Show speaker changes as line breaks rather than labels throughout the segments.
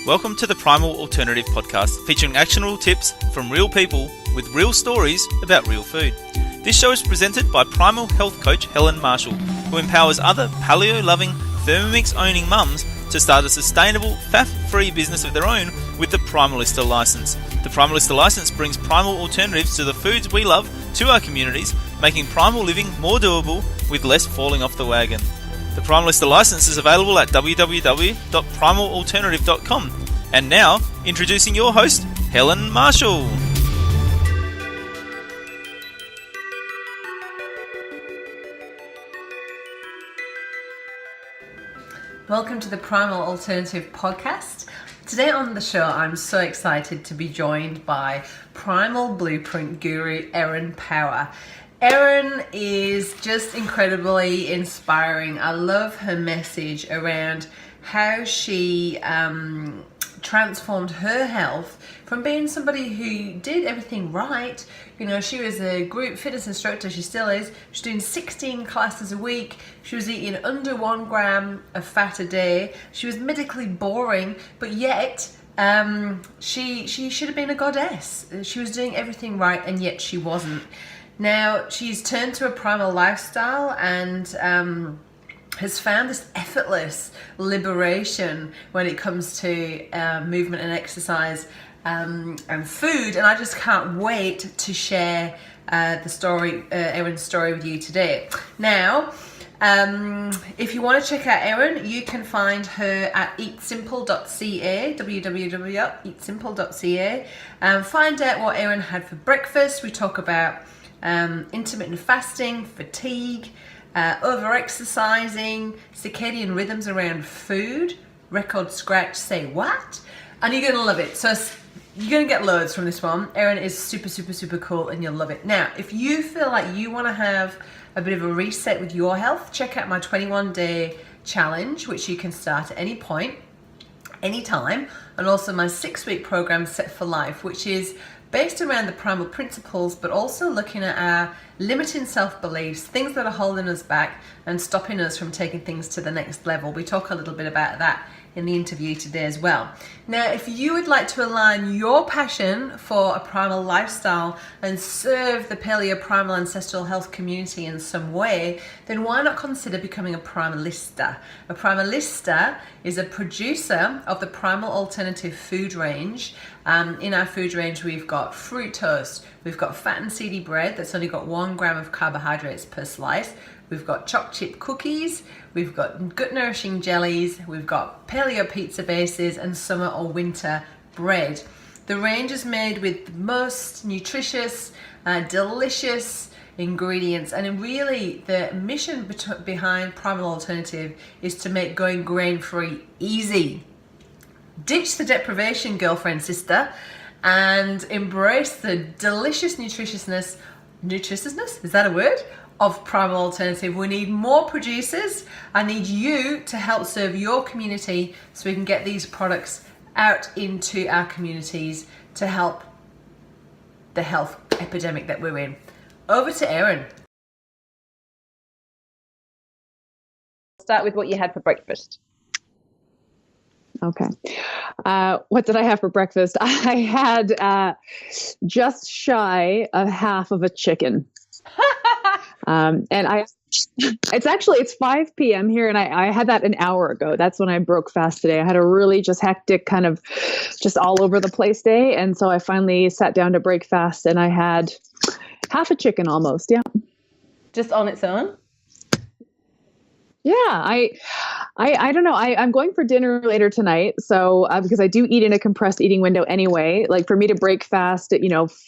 Welcome to the Primal Alternative podcast, featuring actionable tips from real people with real stories about real food. This show is presented by Primal Health Coach Helen Marshall, who empowers other paleo-loving, Thermomix-owning mums to start a sustainable, faff-free business of their own with the Primalista license. The Primalista license brings primal alternatives to the foods we love to our communities, making primal living more doable with less falling off the wagon. The Primalista license is available at www.primalalternative.com. And now, introducing your host, Helen Marshall.
Welcome to the Primal Alternative podcast. Today on the show, I'm so excited to be joined by Primal Blueprint guru Erin Power. Erin is just incredibly inspiring. I love her message around how she transformed her health from being somebody who did everything right. You know, she was a group fitness instructor, she still is. She's doing 16 classes a week. She was eating under 1 gram of fat a day. She was medically boring, but yet she should have been a goddess. She was doing everything right, and yet she wasn't. Now, she's turned to a primal lifestyle and has found this effortless liberation when it comes to movement and exercise and food. And I just can't wait to share the story, Erin's story with you today. Now, if you want to check out Erin, you can find her at eatsimple.ca, www.eatsimple.ca. Find out what Erin had for breakfast. We talk about intermittent fasting, fatigue, over-exercising, circadian rhythms around food, record scratch, say what? And you're going to love it. So you're going to get loads from this one. Erin is super, super, super cool and you'll love it. Now, if you feel like you want to have a bit of a reset with your health, check out my 21-day challenge, which you can start at any point, anytime, and also my 6-week program, Set for Life, which is based around the primal principles, but also looking at our limiting self-beliefs, things that are holding us back and stopping us from taking things to the next level. We talk a little bit about that in the interview today as well. Now, if you would like to align your passion for a primal lifestyle and serve the paleo primal ancestral health community in some way, then why not consider becoming a primalista? A primalista is a producer of the primal alternative food range. In our food range, we've got fruit toast, we've got fat and seedy bread that's only got 1 gram of carbohydrates per slice, we've got choc chip cookies, we've got gut nourishing jellies, we've got paleo pizza bases, and summer or winter bread. The range is made with the most nutritious, delicious ingredients, and really the mission behind Primal Alternative is to make going grain-free easy. Ditch the deprivation, girlfriend, sister, and embrace the delicious nutritiousness, is that a word? Of Primal Alternative. We need more producers. I need you to help serve your community so we can get these products out into our communities to help the health epidemic that we're in. Over to Erin. Start with what you had for breakfast.
Okay. What did I have for breakfast? I had just shy of half of a chicken. And it's 5 p.m. here, and I had that an hour ago. That's when I broke fast today. I had a really just hectic kind of just all over the place day. And so I finally sat down to break fast, and I had half a chicken almost. Yeah.
Just on its own?
Yeah, I don't know. I'm going for dinner later tonight. So, because I do eat in a compressed eating window anyway, like for me to break fast at,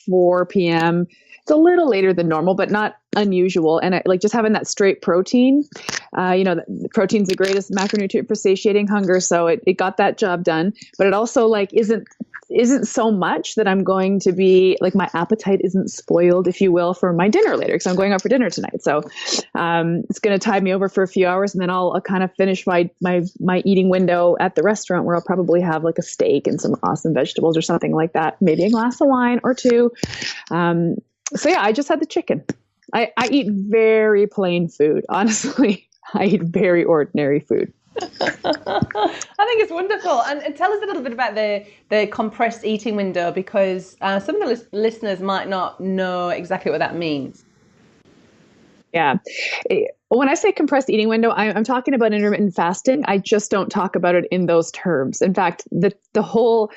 4 p.m., it's a little later than normal, but not unusual. And I like just having that straight protein, the protein's the greatest macronutrient for satiating hunger. So it got that job done, but it also like isn't so much that I'm going to be like, my appetite isn't spoiled, if you will, for my dinner later, because I'm going out for dinner tonight. So it's going to tide me over for a few hours, and then I'll kind of finish my eating window at the restaurant, where I'll probably have like a steak and some awesome vegetables or something like that, maybe a glass of wine or two. So yeah, I just had the chicken. I eat very plain food. Honestly, I eat very ordinary food.
I think it's wonderful. And tell us a little bit about the compressed eating window, because some of the listeners might not know exactly what that means.
Yeah. When I say compressed eating window, I'm talking about intermittent fasting. I just don't talk about it in those terms. In fact, the whole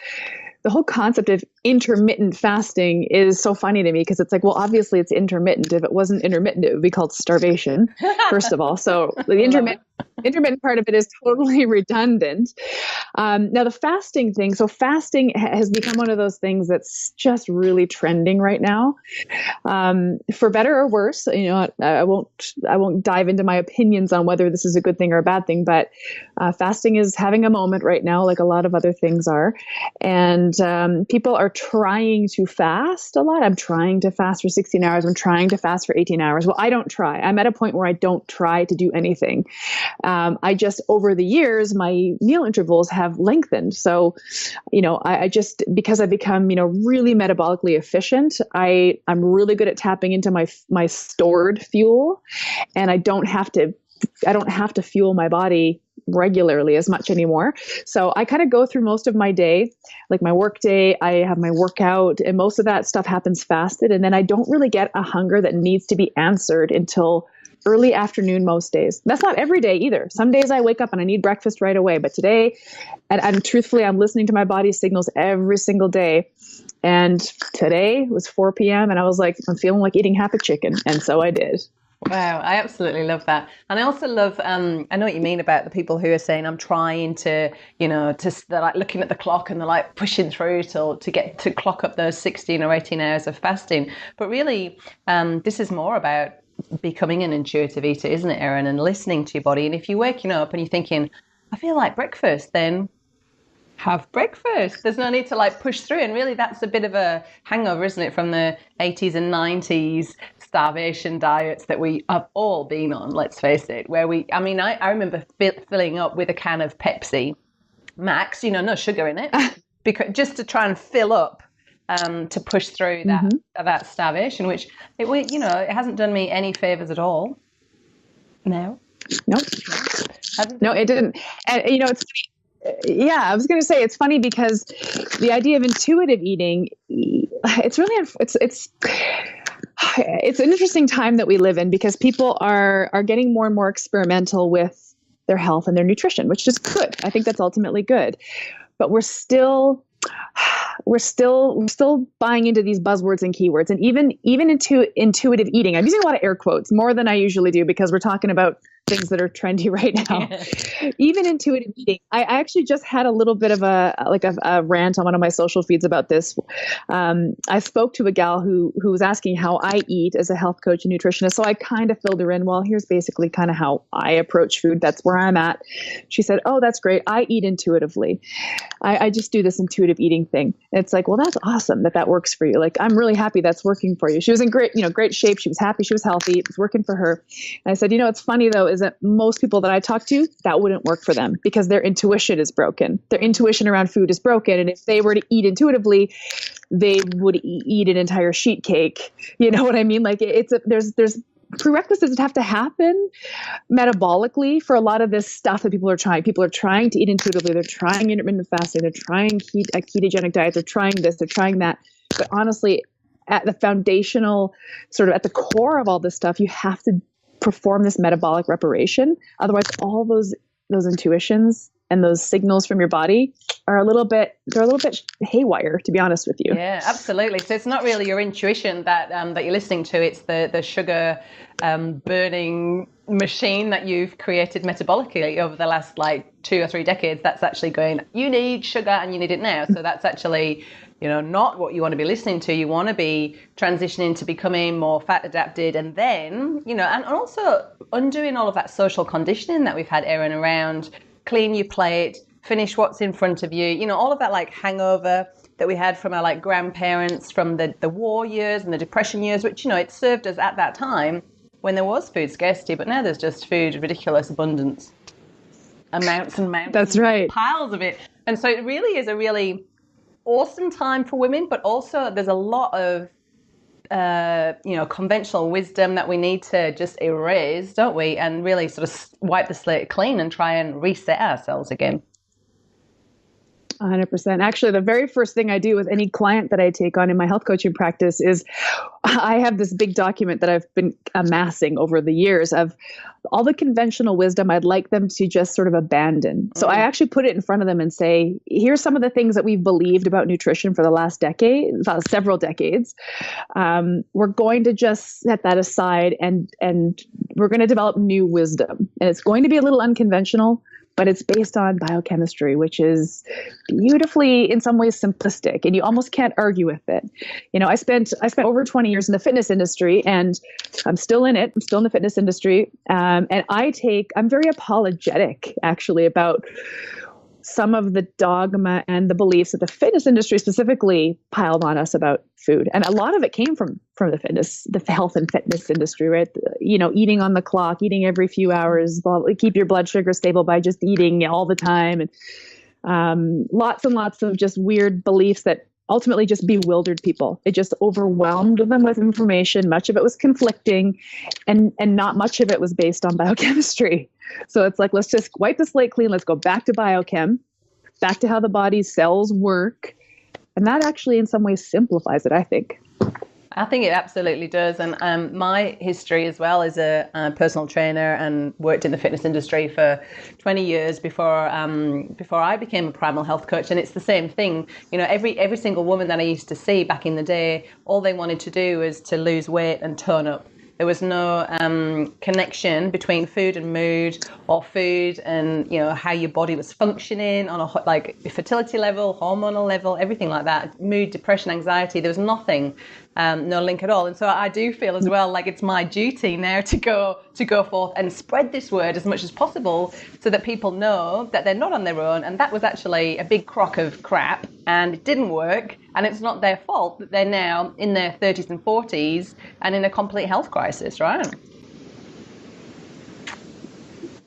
concept of intermittent fasting is so funny to me, because it's like, well, obviously it's intermittent. If it wasn't intermittent, it would be called starvation, first of all. So the intermittent part of it is totally redundant. Now the fasting thing. So fasting has become one of those things that's just really trending right now, for better or worse. You know, I won't dive into my opinions on whether this is a good thing or a bad thing, but fasting is having a moment right now, like a lot of other things are, and people are trying to fast a lot. I'm trying to fast for 16 hours. I'm trying to fast for 18 hours. Well, I don't try. I'm at a point where I don't try to do anything. I just, over the years, my meal intervals have lengthened. So, you know, I just, because I've become, you know, really metabolically efficient, I'm really good at tapping into my stored fuel, and I don't have to fuel my body regularly as much anymore. So I kind of go through most of my day, like my work day, I have my workout, and most of that stuff happens fasted. And then I don't really get a hunger that needs to be answered until early afternoon most days. That's not every day either. Some days I wake up and I need breakfast right away. But today, and truthfully, I'm listening to my body's signals every single day. And today was 4 p.m. and I was like, I'm feeling like eating half a chicken. And so I did.
Wow, I absolutely love that. And I also love, I know what you mean about the people who are saying, I'm trying to, you know, they're like looking at the clock and they're like pushing through to get to clock up those 16 or 18 hours of fasting. But really, this is more about becoming an intuitive eater, isn't it, Erin? And listening to your body. And if you're waking up and you're thinking, I feel like breakfast, then have breakfast. There's no need to like push through. And really, that's a bit of a hangover, isn't it, from the 80s and 90s starvation diets that we have all been on, let's face it, where I remember filling up with a can of Pepsi Max, you know, no sugar in it, because just to try and fill up, to push through that starvation, which it hasn't done me any favors at all. No. Nope.
No, it didn't. And you know, yeah, I was going to say it's funny because the idea of intuitive eating, it's really it's an interesting time that we live in, because people are getting more and more experimental with their health and their nutrition, which is good. I think that's ultimately good. But we're still buying into these buzzwords and keywords, and even into intuitive eating. I'm using a lot of air quotes, more than I usually do, because we're talking about things that are trendy right now. Even intuitive eating. I actually just had a little bit of a rant on one of my social feeds about this. I spoke to a gal who was asking how I eat as a health coach and nutritionist. So I kind of filled her in. Well, here's basically kind of how I approach food. That's where I'm at. She said, "Oh, that's great. I eat intuitively. I just do this intuitive eating thing." It's like, well, that's awesome that works for you. Like, I'm really happy that's working for you. She was in great shape. She was happy. She was healthy. It was working for her. And I said, it's funny though, is that most people that I talk to, that wouldn't work for them, because their intuition is broken. Their intuition around food is broken. And if they were to eat intuitively, they would eat an entire sheet cake. You know what I mean? Like, there's prerequisites that have to happen metabolically for a lot of this stuff that people are trying. People are trying to eat intuitively. They're trying intermittent fasting. They're trying a ketogenic diet. They're trying this. They're trying that. But honestly, at the foundational, sort of at the core of all this stuff, you have to perform this metabolic reparation. Otherwise, all those intuitions and those signals from your body are a little bit haywire, to be honest with you.
Yeah, absolutely. So it's not really your intuition that you're listening to. It's the sugar burning machine that you've created metabolically over the last 2 or 3 decades. That's actually going, you need sugar and you need it now. So that's actually, not what you want to be listening to. You want to be transitioning to becoming more fat adapted, and then, and also undoing all of that social conditioning that we've had, Erin, around clean your plate, finish what's in front of you, all of that hangover that we had from our grandparents from the war years and the depression years, which, it served us at that time when there was food scarcity, but now there's just food ridiculous abundance, amounts and amounts.
That's right.
Piles of it. And so it really is a really awesome time for women, but also there's a lot of
conventional wisdom that we need to just erase, don't we? And really sort of wipe the slate clean and try and reset ourselves again.
100%. Actually, the very first thing I do with any client that I take on in my health coaching practice is I have this big document that I've been amassing over the years of all the conventional wisdom I'd like them to just sort of abandon. So I actually put it in front of them and say, here's some of the things that we've believed about nutrition for the last decade, several decades. We're going to just set that aside and we're going to develop new wisdom. And it's going to be a little unconventional, but it's based on biochemistry, which is beautifully, in some ways, simplistic, and you almost can't argue with it. I spent over 20 years in the fitness industry, and I'm still in it. I'm still in the fitness industry, and I'm very apologetic, actually, about some of the dogma and the beliefs that the fitness industry specifically piled on us about food. And a lot of it came from the health and fitness industry, right? Eating on the clock, eating every few hours, keep your blood sugar stable by just eating all the time. And lots and lots of just weird beliefs that ultimately just bewildered people. It just overwhelmed them with information. Much of it was conflicting, and not much of it was based on biochemistry. So it's like, let's just wipe the slate clean. Let's go back to biochem, back to how the body's cells work. And that actually in some ways simplifies it, I think.
I think it absolutely does. And my history as well is a personal trainer and worked in the fitness industry for 20 years before I became a primal health coach. And it's the same thing. Every single woman that I used to see back in the day, all they wanted to do was to lose weight and tone up. There was no connection between food and mood, or food and how your body was functioning on a fertility level, hormonal level, everything like that. Mood, depression, anxiety. There was nothing, no link at all. And so I do feel as well like it's my duty now to go forth and spread this word as much as possible, so that people know that they're not on their own. And that was actually a big crock of crap, and it didn't work. And it's not their fault that they're now in their 30s and 40s and in a complete health crisis, right?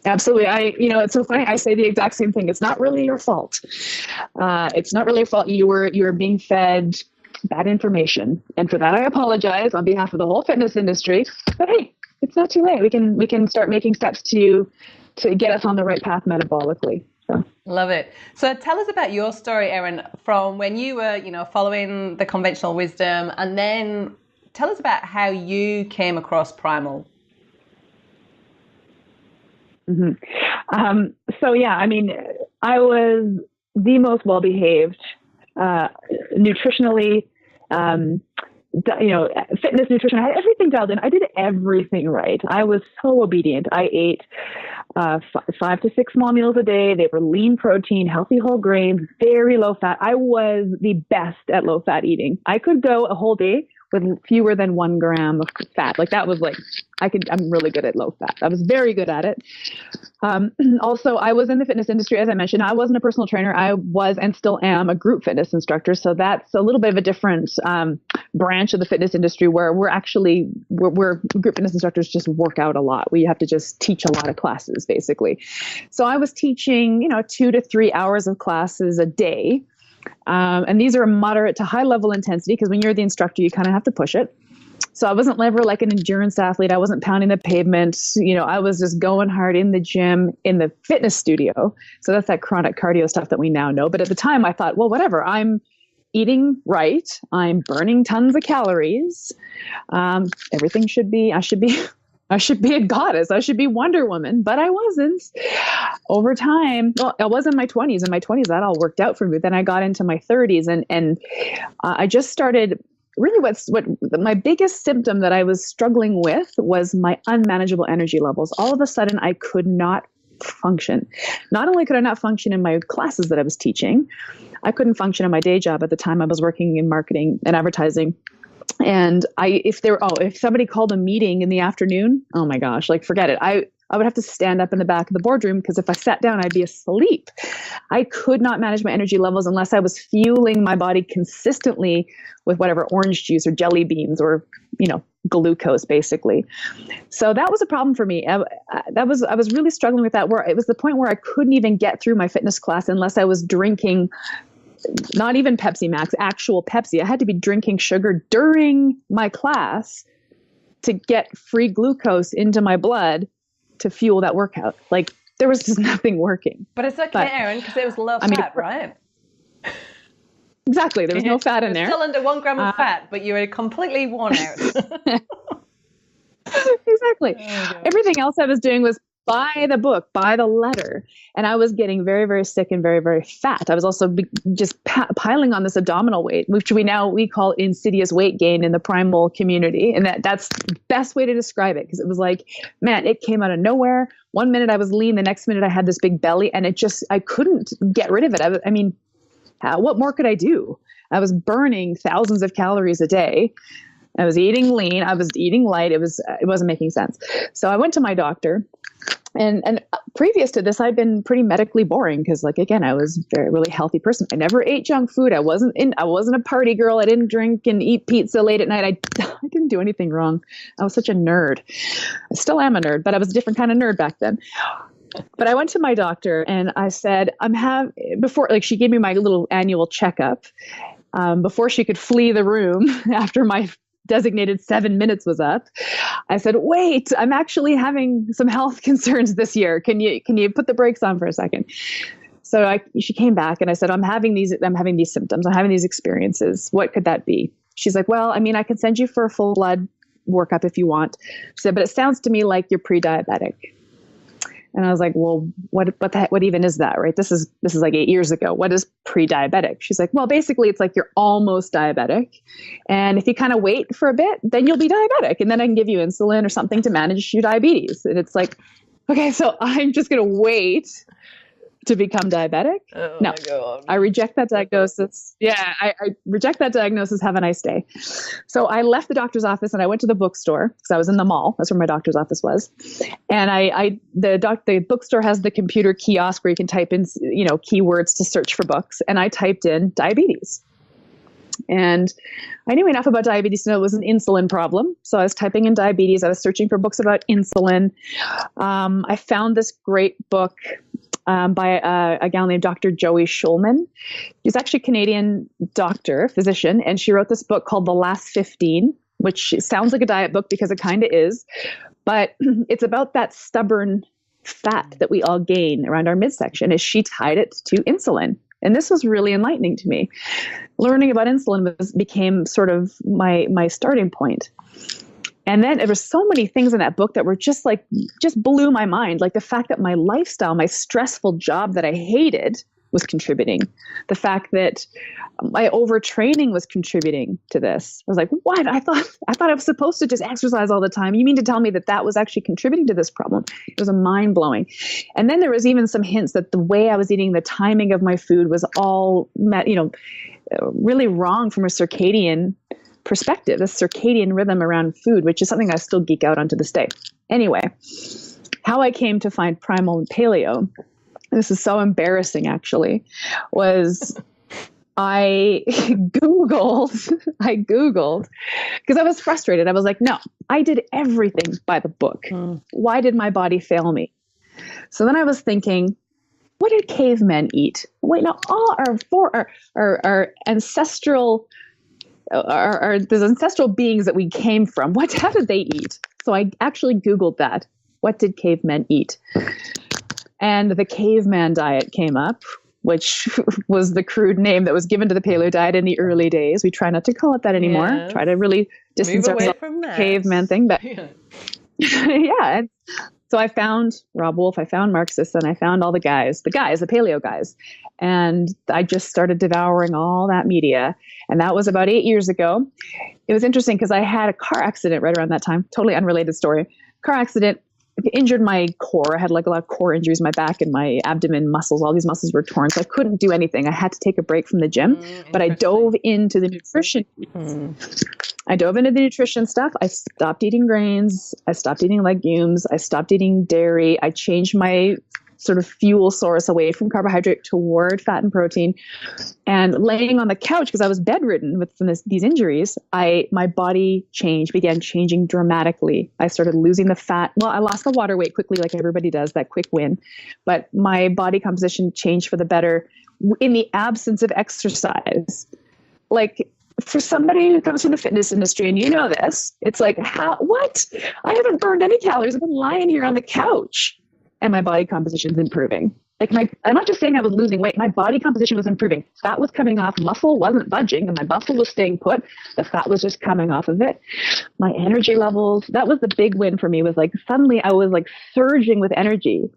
Absolutely. It's so funny. I say the exact same thing. It's not really your fault. It's not really your fault. You were being fed bad information. And for that, I apologize on behalf of the whole fitness industry. But hey, it's not too late. We can start making steps to get us on the right path metabolically. So.
Love it. So tell us about your story, Erin, from when you were, following the conventional wisdom, and then tell us about how you came across Primal.
Mm-hmm. So yeah, I was the most well-behaved, nutritionally, fitness, nutrition. I had everything dialed in. I did everything right. I was so obedient. I ate 5 to 6 small meals a day. They were lean protein, healthy whole grains, very low fat. I was the best at low fat eating. I could go a whole day with fewer than 1 gram of fat. I'm really good at low fat. I was very good at it. Also, I was in the fitness industry, as I mentioned. I wasn't a personal trainer. I was and still am a group fitness instructor. So that's a little bit of a different branch of the fitness industry, where we're group fitness instructors just work out a lot. We have to just teach a lot of classes, basically. So I was teaching, 2 to 3 hours of classes a day. And these are moderate to high level intensity, because when you're the instructor, you kind of have to push it. So I wasn't ever like an endurance athlete. I wasn't pounding the pavement. I was just going hard in the gym, in the fitness studio. So that's that chronic cardio stuff that we now know. But at the time I thought, well, whatever, I'm eating right. I'm burning tons of calories. Everything I should be a goddess. I should be Wonder Woman, but I wasn't. Over time, well, I was in my 20s. In my 20s, that all worked out for me. Then I got into my 30s, and I just started. Really, what my biggest symptom that I was struggling with was my unmanageable energy levels. All of a sudden, I could not function. Not only could I not function in my classes that I was teaching, I couldn't function in my day job. At the time, I was working in marketing and advertising. And if somebody called a meeting in the afternoon, oh my gosh, forget it. I would have to stand up in the back of the boardroom, because if I sat down, I'd be asleep. I could not manage my energy levels unless I was fueling my body consistently with whatever orange juice or jelly beans or, glucose, basically. So that was a problem for me. I was really struggling with that, where it was the point where I couldn't even get through my fitness class unless I was drinking not even Pepsi Max, actual Pepsi. I had to be drinking sugar during my class to get free glucose into my blood to fuel that workout. Like, there was just nothing working.
But it's okay, Erin, because it was low fat, right?
Exactly. There was no fat in there.
Still under 1 gram of fat, but you were completely worn out.
Exactly. Everything else I was doing was by the book, by the letter. And I was getting very, very sick and very, very fat. I was also just piling on this abdominal weight, which we call insidious weight gain in the primal community. And that's the best way to describe it, because it was like, man, it came out of nowhere. One minute I was lean, the next minute I had this big belly, and I couldn't get rid of it. I mean, what more could I do? I was burning thousands of calories a day. I was eating lean. I was eating light. It wasn't making sense. So I went to my doctor, and previous to this, I'd been pretty medically boring because, like, again, I was a really healthy person. I never ate junk food. I wasn't a party girl. I didn't drink and eat pizza late at night. I didn't do anything wrong. I was such a nerd. I still am a nerd, but I was a different kind of nerd back then. But I went to my doctor and I said, she gave me my little annual checkup before she could flee the room after my designated 7 minutes was up. I said, wait, I'm actually having some health concerns this year. Can you put the brakes on for a second? So she came back and I said, I'm having these symptoms. I'm having these experiences. What could that be? She's like, well, I mean, I can send you for a full blood workup if you want. She said, but it sounds to me like you're pre-diabetic. And I was like, well, what even is that, right? This is like 8 years ago. What is pre-diabetic? She's like, well, basically it's like you're almost diabetic. And if you kind of wait for a bit, then you'll be diabetic. And then I can give you insulin or something to manage your diabetes. And it's like, okay, so I'm just going to wait to become diabetic?
Oh
no,
my God.
I reject that diagnosis. Yeah, I reject that diagnosis. Have a nice day. So I left the doctor's office and I went to the bookstore because I was in the mall. That's where my doctor's office was. And the bookstore has the computer kiosk where you can type in, keywords to search for books. And I typed in diabetes. And I knew enough about diabetes to know it was an insulin problem. So I was typing in diabetes. I was searching for books about insulin. I found this great book by a gal named Dr. Joey Schulman. She's actually a Canadian doctor, physician, and she wrote this book called The Last 15, which sounds like a diet book because it kind of is, but it's about that stubborn fat that we all gain around our midsection, as she tied it to insulin. And this was really enlightening to me. Learning about insulin became sort of my starting point. And then there were so many things in that book that were just blew my mind. Like the fact that my lifestyle, my stressful job that I hated was contributing. The fact that my overtraining was contributing to this. I was like, what? I thought I was supposed to just exercise all the time. You mean to tell me that was actually contributing to this problem? It was mind blowing. And then there was even some hints that the way I was eating, the timing of my food was all, really wrong from a circadian perspective, the circadian rhythm around food, which is something I still geek out on to this day. Anyway, how I came to find primal and paleo, this is so embarrassing actually, was I Googled because I was frustrated. I was like, no, I did everything by the book. Why did my body fail me? So then I was thinking, what did cavemen eat? Wait, no, all our ancestral those ancestral beings that we came from, how did they eat? So I actually Googled that. What did cavemen eat? And the caveman diet came up, which was the crude name that was given to the paleo diet in the early days. We try not to call it that anymore.
Yes.
Try to really distance ourselves from the caveman thing. But yeah. So I found Rob Wolf, I found Mark Sisson, I found all the paleo guys. And I just started devouring all that media. And that was about 8 years ago. It was interesting because I had a car accident right around that time. Totally unrelated story. Car accident, injured my core. I had like a lot of core injuries, my back and my abdomen muscles. All these muscles were torn. So I couldn't do anything. I had to take a break from the gym, but I dove into the nutrition. I dove into the nutrition stuff. I stopped eating grains. I stopped eating legumes. I stopped eating dairy. I changed my sort of fuel source away from carbohydrate toward fat and protein. And laying on the couch, because I was bedridden from these injuries, my body began changing dramatically. I started losing the fat. Well, I lost the water weight quickly, like everybody does, that quick win. But my body composition changed for the better in the absence of exercise. Like, for somebody who comes from the fitness industry, and you know this, it's like, what? I haven't burned any calories. I've been lying here on the couch and my body composition is improving. Like, I'm not just saying I was losing weight. My body composition was improving. Fat was coming off. Muscle wasn't budging, and my muscle was staying put. The fat was just coming off of it. My energy levels, that was the big win for me, was like, suddenly I was like surging with energy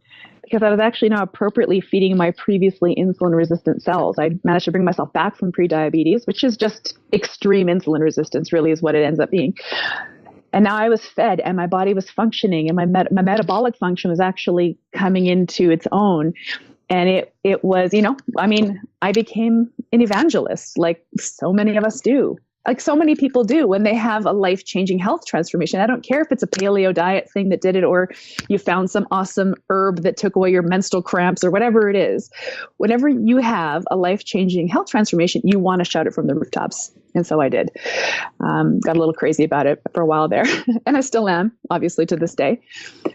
because I was actually now appropriately feeding my previously insulin resistant cells. I managed to bring myself back from pre-diabetes, which is just extreme insulin resistance, really is what it ends up being. And now I was fed and my body was functioning, and my metabolic function was actually coming into its own. And it was, I became an evangelist, like so many of us do. Like so many people do when they have a life-changing health transformation. I don't care if it's a paleo diet thing that did it, or you found some awesome herb that took away your menstrual cramps, or whatever it is. Whenever you have a life-changing health transformation, you want to shout it from the rooftops. And so I did. Got a little crazy about it for a while there. And I still am, obviously, to this day.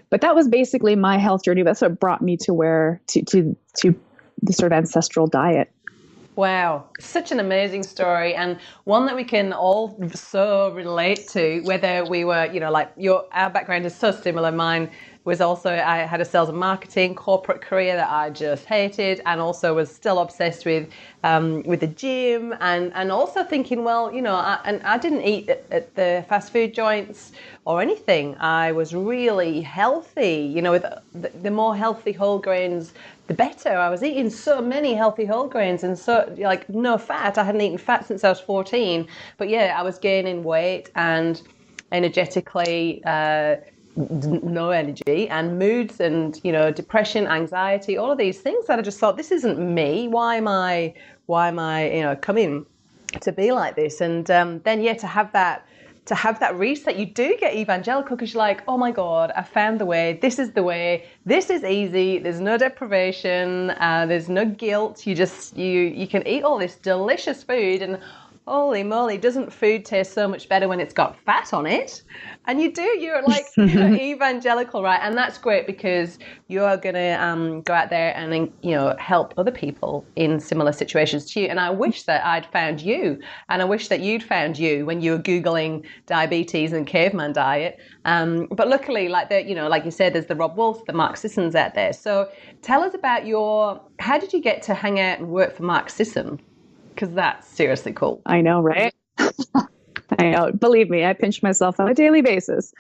But that was basically my health journey. That's what brought me to the sort of ancestral diet.
Wow, such an amazing story, and one that we can all so relate to, whether we were, our background is so similar. Mine was also, I had a sales and marketing corporate career that I just hated, and also was still obsessed with the gym, and also thinking, I didn't eat at the fast food joints or anything. I was really healthy, with the more healthy whole grains, the better. I was eating so many healthy whole grains and so no fat. I hadn't eaten fat since I was 14, but I was gaining weight and energetically no energy, and moods and depression, anxiety, all of these things that I just thought, this isn't me. Why am I coming to be like this? And then to have that reset, you do get evangelical because you're like, oh my God, I found the way. This is the way. This is easy. There's no deprivation. There's no guilt. You can eat all this delicious food, and holy moly, doesn't food taste so much better when it's got fat on it? And you're like evangelical, right? And that's great because you're going to go out there and, help other people in similar situations to you. And I wish that I'd found you, and I wish that you'd found you when you were Googling diabetes and caveman diet. But luckily, like you said, there's the Rob Wolf, the Mark Sissons out there. So tell us about how did you get to hang out and work for Mark Sisson? Because that's seriously cool.
I know, right? I know. Believe me, I pinch myself on a daily basis.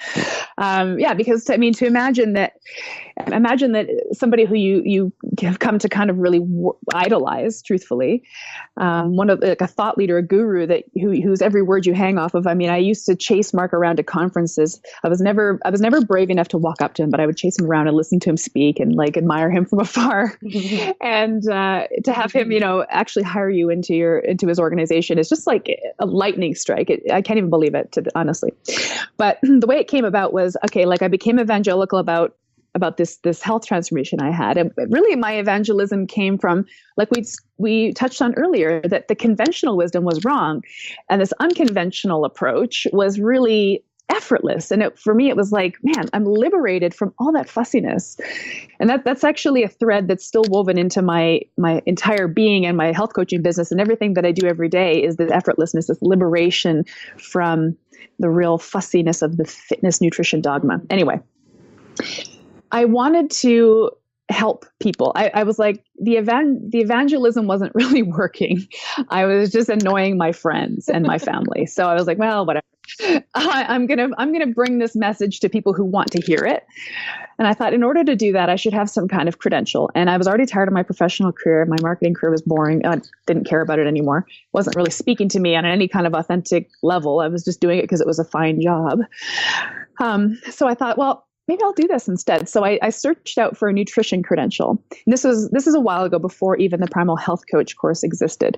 Because to imagine that somebody who you have come to kind of really idolize, truthfully, one of a thought leader, a guru whose every word you hang off of. I mean, I used to chase Mark around to conferences. I was never brave enough to walk up to him, but I would chase him around and listen to him speak and admire him from afar. And to have him, actually hire you into his organization is just like a lightning strike. I can't even believe it, honestly. But the way it came about was, I became evangelical about this health transformation I had. And really my evangelism came from, like we touched on earlier, that the conventional wisdom was wrong. And this unconventional approach was really effortless. And for me, it was like, man, I'm liberated from all that fussiness. And that's actually a thread that's still woven into my entire being and my health coaching business, and everything that I do every day is this effortlessness, this liberation from the real fussiness of the fitness nutrition dogma. Anyway, I wanted to help people. I was like, the evangelism wasn't really working. I was just annoying my friends and my family. So I was like, well, whatever. I'm gonna bring this message to people who want to hear it. And I thought, in order to do that, I should have some kind of credential. And I was already tired of my professional career. My marketing career was boring. I didn't care about it anymore. It wasn't really speaking to me on any kind of authentic level. I was just doing it because it was a fine job. So I thought, well, maybe I'll do this instead. So I searched out for a nutrition credential. And this is a while ago, before even the Primal Health Coach course existed.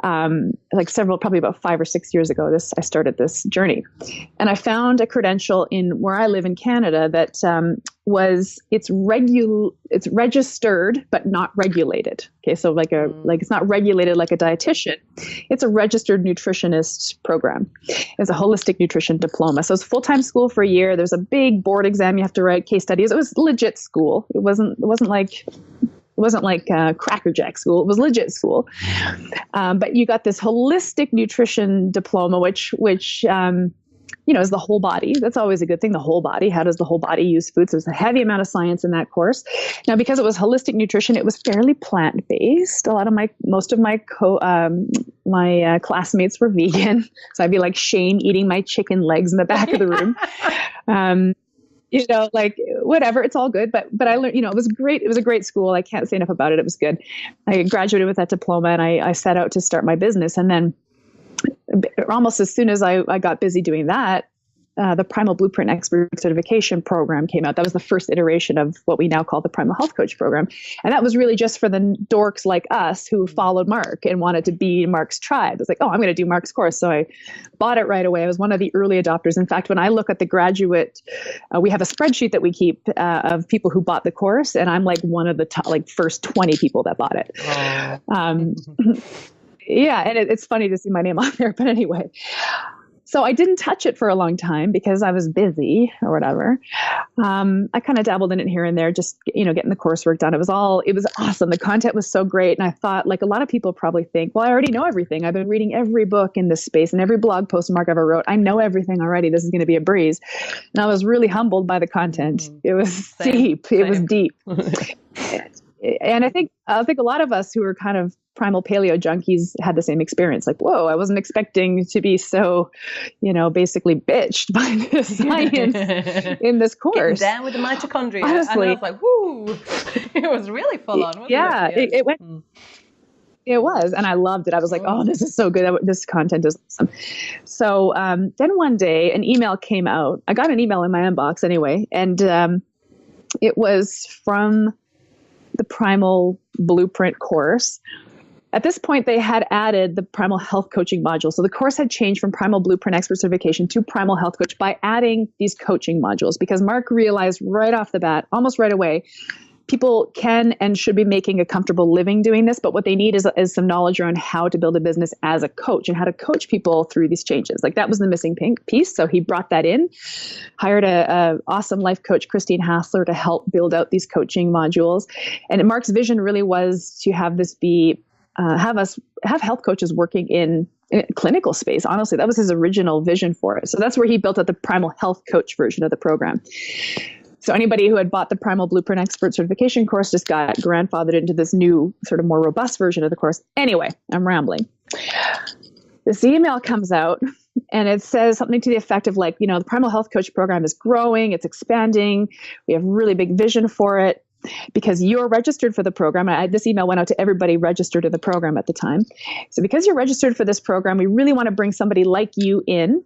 Probably about 5 or 6 years ago, I started this journey. And I found a credential in where I live in Canada that it's registered but not regulated. Okay, so it's not regulated like a dietitian. It's a registered nutritionist program. It's a holistic nutrition diploma. So it's full-time school for a year. There's a big board exam you have to write, case studies. It was legit school. It wasn't like It wasn't like Cracker Jack school. It was legit school. But you got this holistic nutrition diploma, which is the whole body. That's always a good thing. The whole body. How does the whole body use food? So there's a heavy amount of science in that course. Now, because it was holistic nutrition, it was fairly plant-based. Most of my classmates were vegan. So I'd be like Shane eating my chicken legs in the back of the room. Whatever, it's all good. But I learned, it was great. It was a great school. I can't say enough about it. It was good. I graduated with that diploma and I set out to start my business. And then almost as soon as I got busy doing that, the Primal Blueprint Expert Certification Program came out. That was the first iteration of what we now call the Primal Health Coach Program. And that was really just for the dorks like us who followed Mark and wanted to be Mark's tribe. It's like, oh, I'm going to do Mark's course. So I bought it right away. I was one of the early adopters. In fact, when I look at the graduate, we have a spreadsheet that we keep of people who bought the course. And I'm like one of the top, first 20 people that bought it. Yeah, and it's funny to see my name on there, but anyway. So I didn't touch it for a long time because I was busy or whatever. I kind of dabbled in it here and there, just, getting the coursework done. It was awesome. The content was so great. And I thought, like a lot of people probably think, well, I already know everything. I've been reading every book in this space and every blog post Mark ever wrote. I know everything already. This is going to be a breeze. And I was really humbled by the content. It was deep. It was deep. And I think a lot of us who are kind of primal paleo junkies had the same experience. Like, whoa, I wasn't expecting to be so, basically bitched by the science in this course.
Getting down with the mitochondria.
Honestly.
And I was like, woo, it was really full on, wasn't it?
It went. It was, and I loved it. I was like, oh, this is so good. This content is awesome. So then one day an email came out. I got an email in my inbox anyway, and it was from the Primal Blueprint course. At this point, they had added the Primal Health Coaching module. So the course had changed from Primal Blueprint Expert Certification to Primal Health Coach by adding these coaching modules, because Mark realized right off the bat, almost right away, people can and should be making a comfortable living doing this, but what they need is some knowledge around how to build a business as a coach and how to coach people through these changes. Like that was the missing piece. So he brought that in, hired a awesome life coach, Christine Hassler, to help build out these coaching modules. And Mark's vision really was to have this be have health coaches working in clinical space. Honestly, that was his original vision for it. So that's where he built out the Primal Health Coach version of the program. So anybody who had bought the Primal Blueprint Expert Certification course just got grandfathered into this new, sort of more robust version of the course. Anyway, I'm rambling. This email comes out and it says something to the effect of the Primal Health Coach program is growing, it's expanding. We have really big vision for it. Because you're registered for the program. This email went out to everybody registered in the program at the time. So because you're registered for this program, we really want to bring somebody like you in.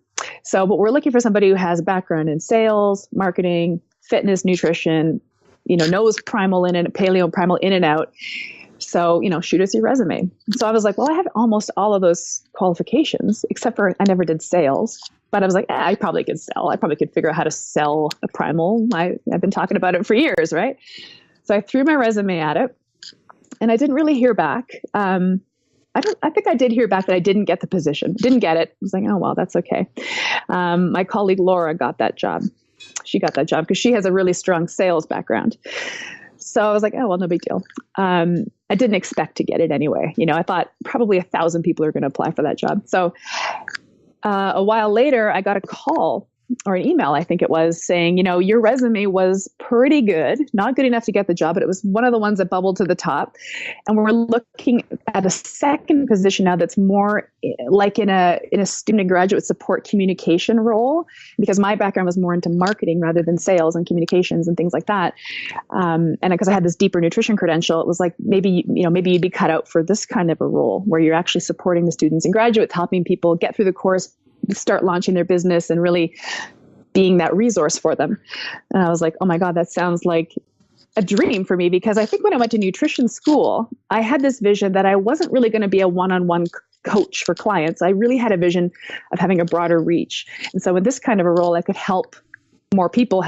But we're looking for somebody who has a background in sales, marketing, fitness, nutrition, knows primal in and paleo and primal in and out. So, shoot us your resume. So I was like, well, I have almost all of those qualifications, except for I never did sales. But I was like, I probably could sell. I probably could figure out how to sell a primal. I've been talking about it for years, right? So I threw my resume at it and I didn't really hear back. I think I did hear back that I didn't get the position. Didn't get it. I was like, oh, well, that's okay. My colleague Laura got that job. She got that job because she has a really strong sales background. So I was like, oh, well, no big deal. I didn't expect to get it anyway. I thought probably 1,000 people are going to apply for that job. So a while later, I got a call or an email, I think it was, saying, your resume was pretty good, not good enough to get the job, but it was one of the ones that bubbled to the top. And we're looking at a second position now that's more like in a student and graduate support communication role, because my background was more into marketing rather than sales and communications and things like that. And because I had this deeper nutrition credential, it was like, maybe you'd be cut out for this kind of a role where you're actually supporting the students and graduates, helping people get through the course, start launching their business and really being that resource for them. And I was like, oh my God, that sounds like a dream for me, because I think when I went to nutrition school, I had this vision that I wasn't really going to be a one-on-one coach for clients. I really had a vision of having a broader reach. And so with this kind of a role, I could help more people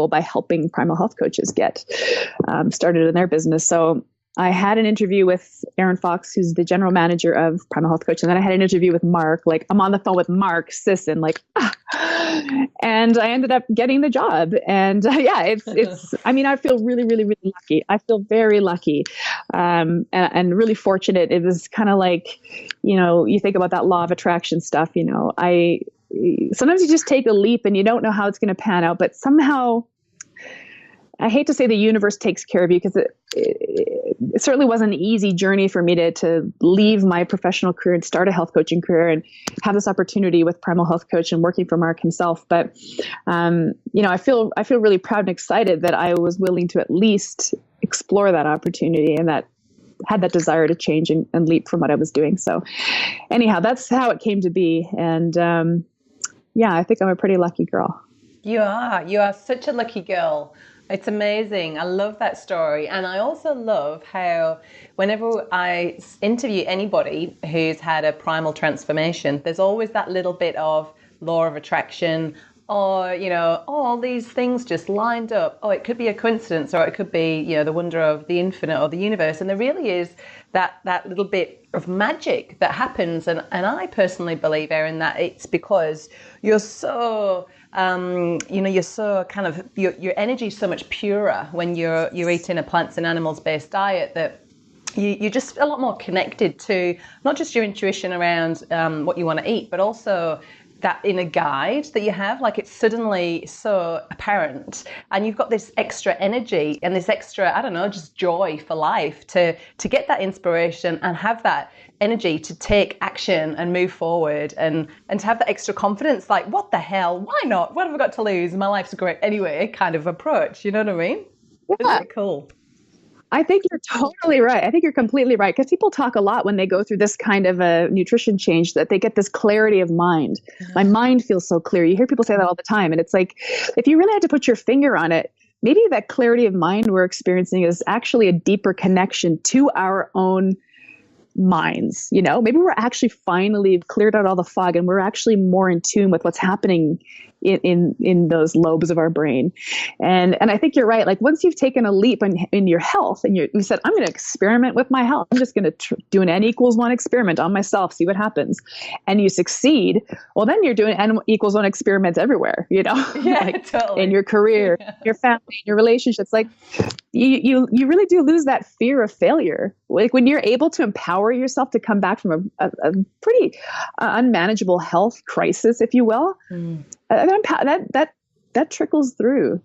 by helping Primal Health Coaches get started in their business. So I had an interview with Erin Fox, who's the general manager of Primal Health Coach. And then I had an interview with Mark. I'm on the phone with Mark Sisson, And I ended up getting the job. And I mean, I feel really, really, really lucky. I feel very lucky, and really fortunate. It was kind of like, you think about that law of attraction stuff, sometimes you just take a leap and you don't know how it's going to pan out, but somehow, I hate to say the universe takes care of you, because it certainly wasn't an easy journey for me to leave my professional career and start a health coaching career and have this opportunity with Primal Health Coach and working for Mark himself. But, I feel really proud and excited that I was willing to at least explore that opportunity and that had that desire to change and leap from what I was doing. So anyhow, that's how it came to be. And, I think I'm a pretty lucky girl.
You are such a lucky girl. It's amazing. I love that story. And I also love how whenever I interview anybody who's had a primal transformation, there's always that little bit of law of attraction, or, all these things just lined up. Oh, it could be a coincidence, or it could be, the wonder of the infinite or the universe. And there really is that little bit of magic that happens. And I personally believe, Erin, that it's because you're so... you're so kind of, your energy is so much purer when you're eating a plants and animals based diet, that you're just a lot more connected to not just your intuition around what you want to eat, but also that inner guide that you have. Like, it's suddenly so apparent, and you've got this extra energy and this extra, I don't know, just joy for life to get that inspiration and have that energy to take action and move forward, and to have that extra confidence, like, what the hell, why not? What have I got to lose? My life's great anyway, kind of approach. You know what I mean?
Yeah.
Isn't it cool?
I think you're totally right. I think you're completely right, because people talk a lot when they go through this kind of a nutrition change that they get this clarity of mind. My mind feels so clear. You hear people say that all the time. And it's like, if you really had to put your finger on it, maybe that clarity of mind we're experiencing is actually a deeper connection to our own minds. Maybe we're actually finally cleared out all the fog, and we're actually more in tune with what's happening in those lobes of our brain. And I think you're right. Like, once you've taken a leap in your health, and you said, I'm going to experiment with my health. I'm just going to do an N=1 experiment on myself, see what happens. And you succeed. Well, then you're doing N=1 experiments everywhere,
Yeah,
like
totally.
In your career, your family, your relationships. Like, you really do lose that fear of failure. Like, when you're able to empower yourself to come back from a pretty unmanageable health crisis, if you will, that trickles through.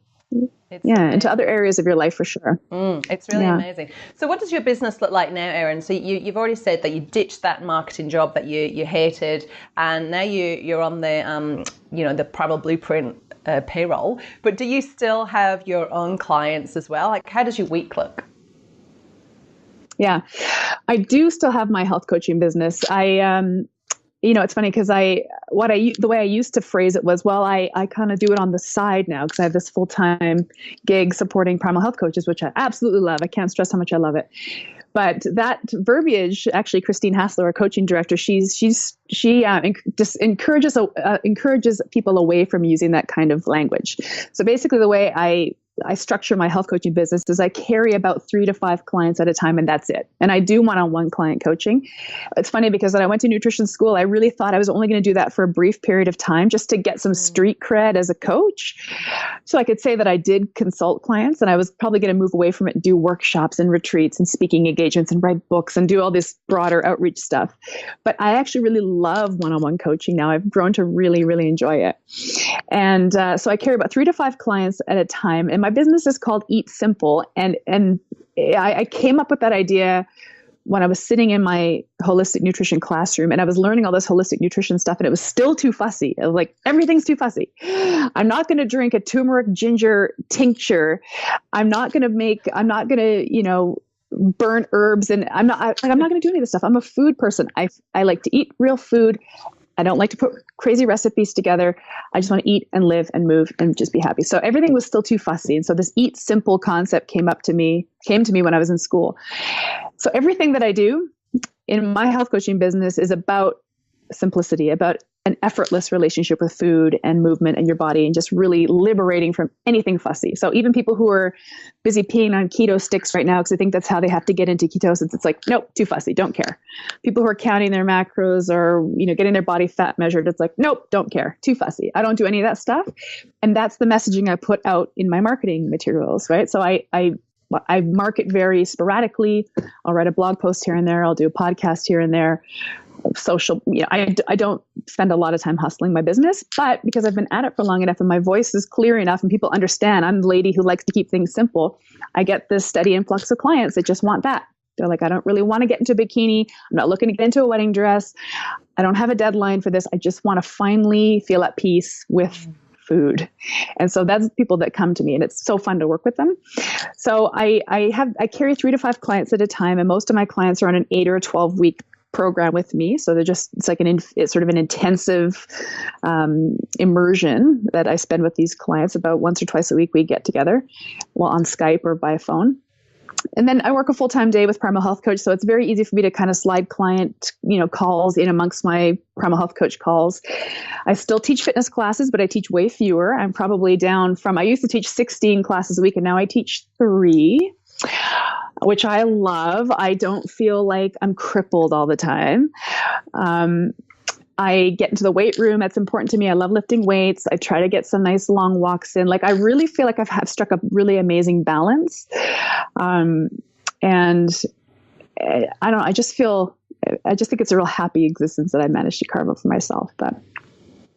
Into other areas of your life for sure.
It's really amazing. So what does your business look like now, Erin? So you've already said that you ditched that marketing job that you hated, and now you're on the the Primal Blueprint payroll. But do you still have your own clients as well? Like, how does your week look?
Yeah, I do still have my health coaching business. It's funny, because the way I used to phrase it was, well, I kind of do it on the side now, because I have this full-time gig supporting Primal Health Coaches, which I absolutely love. I can't stress how much I love it. But that verbiage, actually, Christine Hassler, our coaching director, she just encourages people away from using that kind of language. So basically, the way I structure my health coaching business is I carry about 3 to 5 clients at a time, and that's it. And I do one-on-one client coaching. It's funny, because when I went to nutrition school, I really thought I was only going to do that for a brief period of time, just to get some street cred as a coach. So I could say that I did consult clients, and I was probably going to move away from it and do workshops and retreats and speaking engagements and write books and do all this broader outreach stuff. But I actually really love one-on-one coaching now. I've grown to really, really enjoy it. And so I carry about 3 to 5 clients at a time. And my business is called Eat Simple. And I came up with that idea when I was sitting in my holistic nutrition classroom, and I was learning all this holistic nutrition stuff, and it was still too fussy. I was like, everything's too fussy. I'm not going to drink a turmeric ginger tincture. I'm not going to, burn herbs, and I'm not going to do any of this stuff. I'm a food person. I like to eat real food. I don't like to put crazy recipes together. I just want to eat and live and move and just be happy. So everything was still too fussy. And so this Eat Simple concept came to me when I was in school. So everything that I do in my health coaching business is about simplicity, about an effortless relationship with food and movement and your body, and just really liberating from anything fussy. So even people who are busy peeing on keto sticks right now because they think that's how they have to get into ketosis, it's like, nope, too fussy, don't care. People who are counting their macros or, getting their body fat measured, it's like, nope, don't care, too fussy. I don't do any of that stuff. And that's the messaging I put out in my marketing materials, right? So I market very sporadically. I'll write a blog post here and there. I'll do a podcast here and there. Social, I don't spend a lot of time hustling my business, but because I've been at it for long enough and my voice is clear enough and people understand I'm the lady who likes to keep things simple, I get this steady influx of clients that just want that. They're like, I don't really want to get into a bikini. I'm not looking to get into a wedding dress. I don't have a deadline for this. I just want to finally feel at peace with food. And so that's people that come to me, and it's so fun to work with them. So I carry 3 to 5 clients at a time, and most of my clients are on an 8 or a 12-week program with me. So it's like it's sort of an intensive immersion that I spend with these clients. About once or twice a week we get together, on Skype or by phone. And then I work a full-time day with Primal Health Coach. So it's very easy for me to kind of slide client, calls in amongst my Primal Health Coach calls. I still teach fitness classes, but I teach way fewer. I'm probably down from, I used to teach 16 classes a week, and now I teach 3, which I love. I don't feel like I'm crippled all the time. I get into the weight room. That's important to me. I love lifting weights. I try to get some nice long walks in. Like, I really feel like I've struck a really amazing balance. And I just think it's a real happy existence that I managed to carve out for myself. But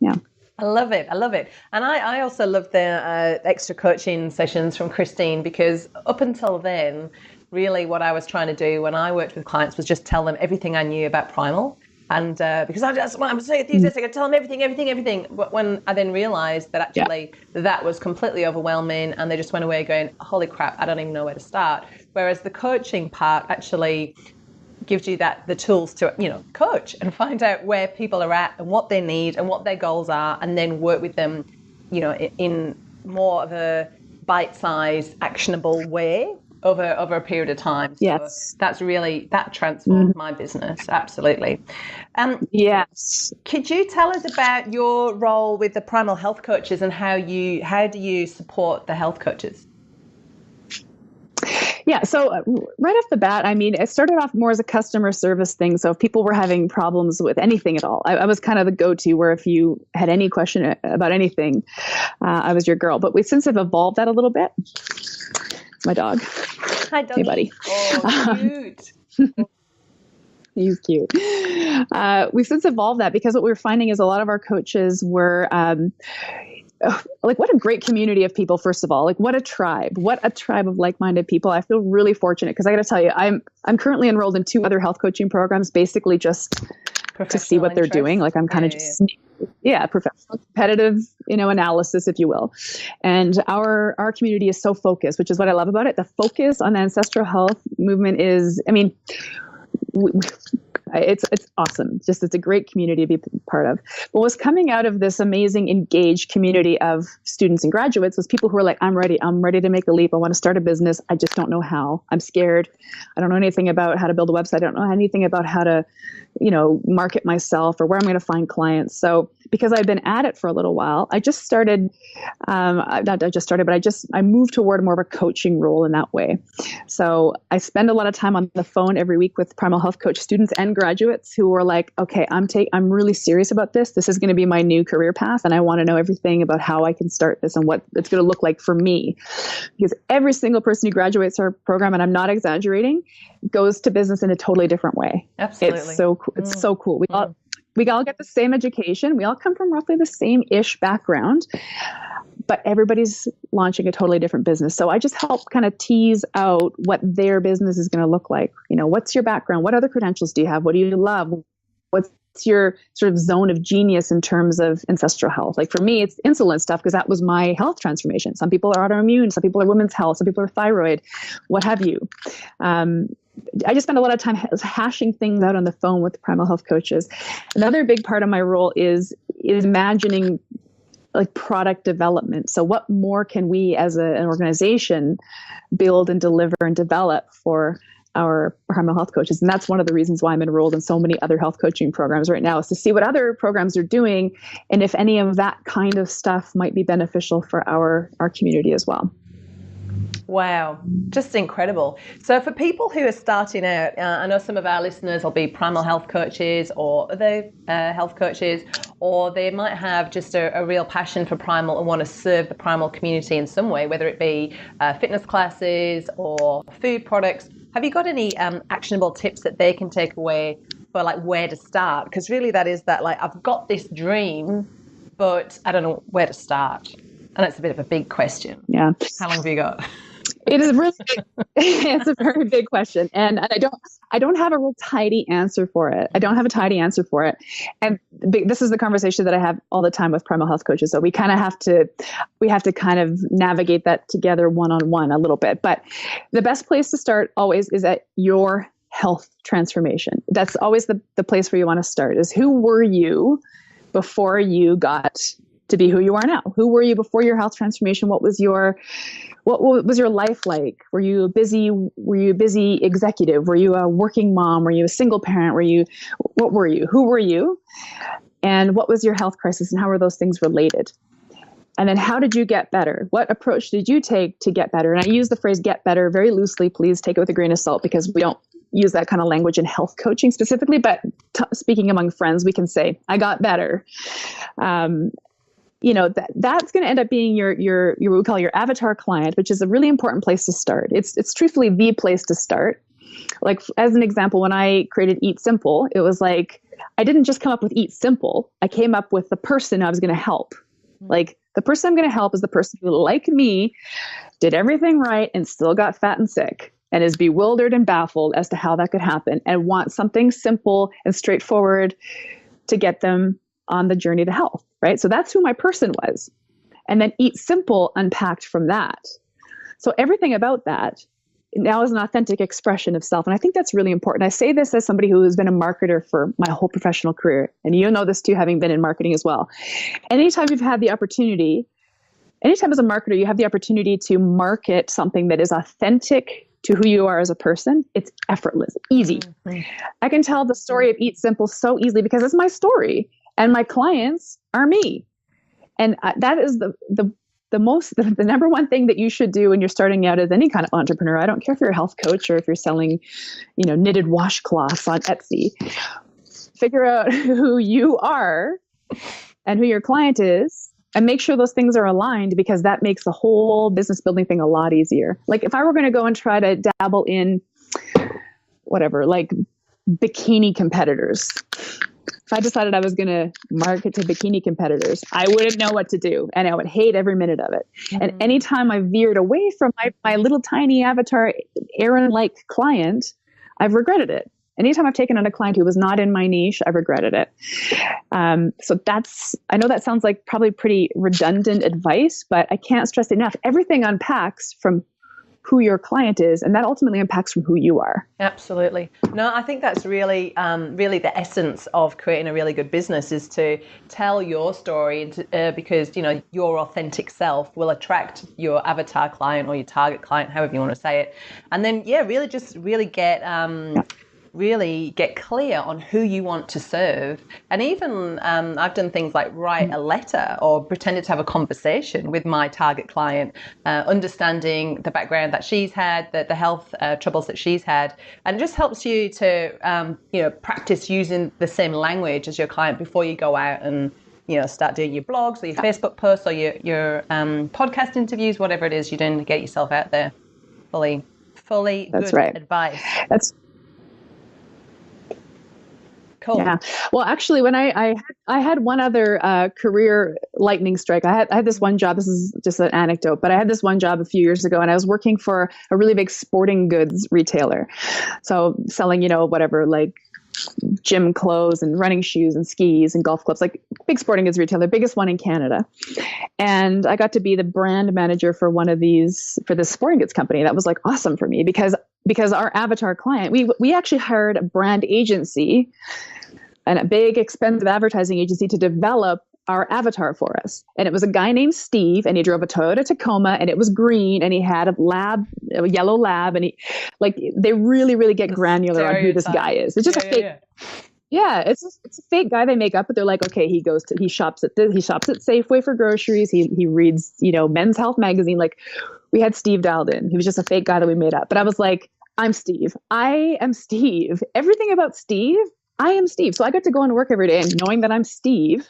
yeah.
I love it. And I also love the extra coaching sessions from Christine, because up until then, really what I was trying to do when I worked with clients was just tell them everything I knew about Primal. And because I'm so enthusiastic, I tell them everything. But when I then realized that actually that was completely overwhelming, and they just went away going, holy crap, I don't even know where to start. Whereas the coaching part actually gives you the tools to, coach and find out where people are at and what they need and what their goals are, and then work with them, in more of a bite-sized, actionable way over a period of time. So
yes.
that transformed my business. Absolutely.
Yes.
Could you tell us about your role with the Primal Health Coaches and how do you support the health coaches?
Yeah. So right off the bat, it started off more as a customer service thing. So if people were having problems with anything at all, I was kind of the go-to, where if you had any question about anything, I was your girl. But we since have evolved that a little bit. It's my dog.
Hi, doggy.
Hey, buddy.
Oh, cute.
He's cute. We've since evolved that, because what we were finding is a lot of our coaches were what a great community of people, first of all. Like, what a tribe of like-minded people. I feel really fortunate, because I got to tell you, I'm currently enrolled in 2 other health coaching programs, basically just to see what they're doing. Like, I'm kind of professional, competitive, analysis, if you will. And our community is so focused, which is what I love about it. The focus on the ancestral health movement is, it's awesome. It's a great community to be part of. But what's coming out of this amazing, engaged community of students and graduates was people who are like, I'm ready to make a leap. I want to start a business. I just don't know how. I'm scared. I don't know anything about how to build a website. I don't know anything about how to, market myself or where I'm going to find clients. So because I've been at it for a little while, I just started, I moved toward more of a coaching role in that way. So I spend a lot of time on the phone every week with Primal Health Coach students and graduates who are like, okay, I'm really serious about this. This is going to be my new career path, and I want to know everything about how I can start this and what it's going to look like for me. Because every single person who graduates our program, and I'm not exaggerating, goes to business in a totally different way.
Absolutely.
It's so cool. It's so cool. We all get the same education. We all come from roughly the same-ish background, but everybody's launching a totally different business. So I just help kind of tease out what their business is going to look like. What's your background? What other credentials do you have? What do you love? What's your sort of zone of genius in terms of ancestral health? Like, for me, it's insulin stuff, because that was my health transformation. Some people are autoimmune. Some people are women's health. Some people are thyroid, what have you. I just spend a lot of time hashing things out on the phone with Primal Health Coaches. Another big part of my role is imagining like product development. So what more can we as an organization build and deliver and develop for our Primal Health Coaches. And that's one of the reasons why I'm enrolled in so many other health coaching programs right now, is to see what other programs are doing and if any of that kind of stuff might be beneficial for our community as well.
Wow, just incredible. So for people who are starting out, I know some of our listeners will be Primal Health Coaches or other health coaches, or they might have just a real passion for Primal and want to serve the Primal community in some way, whether it be fitness classes or food products. Have you got any actionable tips that they can take away for like where to start? Because really that is that, like, I've got this dream, but I don't know where to start. And it's a bit of a big question.
Yeah.
How long have you got?
It is really big. It's a very big question. And I don't have a real tidy answer for it. And this is the conversation that I have all the time with Primal Health Coaches. So we have to kind of navigate that together one-on-one a little bit. But the best place to start always is at your health transformation. That's always the place where you want to start, is who were you before you got to be who you are now? Who were you before your health transformation? What was your life like? Were you a busy executive? Were you a working mom? Were you a single parent? What were you? Who were you? And what was your health crisis, and how were those things related? And then how did you get better? What approach did you take to get better? And I use the phrase get better very loosely. Please take it with a grain of salt, because we don't use that kind of language in health coaching specifically, but speaking among friends, we can say, I got better. That's going to end up being your what we call your avatar client, which is a really important place to start. It's truthfully the place to start. Like, as an example, when I created Eat Simple, it was like, I didn't just come up with Eat Simple. I came up with the person I was going to help. Like, the person I'm going to help is the person who, like me, did everything right and still got fat and sick, and is bewildered and baffled as to how that could happen, and wants something simple and straightforward to get them on the journey to health, right? So that's who my person was. And then Eat Simple unpacked from that. So everything about that now is an authentic expression of self. And I think that's really important. I say this as somebody who has been a marketer for my whole professional career. And you know this too, having been in marketing as well. Anytime as a marketer, you have the opportunity to market something that is authentic to who you are as a person, it's effortless, easy. Mm-hmm. I can tell the story of Eat Simple so easily because it's my story. And my clients are me. And that is the number one thing that you should do when you're starting out as any kind of entrepreneur. I don't care if you're a health coach or if you're selling, knitted washcloths on Etsy. Figure out who you are and who your client is, and make sure those things are aligned, because that makes the whole business building thing a lot easier. Like, if I were going to go and try to dabble in whatever, like bikini competitors, if I decided I was going to market to bikini competitors, I wouldn't know what to do, and I would hate every minute of it. Mm-hmm. And anytime I veered away from my little tiny avatar Erin-like client, I've regretted it. Anytime I've taken on a client who was not in my niche, I've regretted it. So I know that sounds like probably pretty redundant advice, but I can't stress it enough. Everything unpacks from who your client is, and that ultimately impacts from who you are.
Absolutely. No, I think that's really, really the essence of creating a really good business, is to tell your story, because your authentic self will attract your avatar client or your target client, however you want to say it, and then really get clear on who you want to serve. And even I've done things like write a letter or pretended to have a conversation with my target client, understanding the background that she's had, the health troubles that she's had, and it just helps you to practice using the same language as your client before you go out and start doing your blogs or your Facebook posts or your podcast interviews, whatever it is you're doing to get yourself out there. Fully
That's
good
right.
advice.
That's
cool.
Yeah. Well, actually, when I had one other career lightning strike. I had this one job. This is just an anecdote, but I had this one job a few years ago, and I was working for a really big sporting goods retailer. So selling, whatever, like gym clothes and running shoes and skis and golf clubs, like big sporting goods retailer, biggest one in Canada. And I got to be the brand manager for for this sporting goods company. That was like awesome for me because our avatar client, we actually hired a brand agency and a big expensive advertising agency to develop our avatar for us. And it was a guy named Steve, and he drove a Toyota Tacoma, and it was green, and he had a yellow lab, and they really, really get granular on who this guy is. It's just a fake. Yeah, it's a fake guy they make up, but they're like, okay, he shops at Safeway for groceries. He reads, Men's Health magazine. Like, we had Steve dialed in. He was just a fake guy that we made up. But I was like, I'm Steve. I am Steve. Everything about Steve, I am Steve. So I got to go into work every day and knowing that I'm Steve.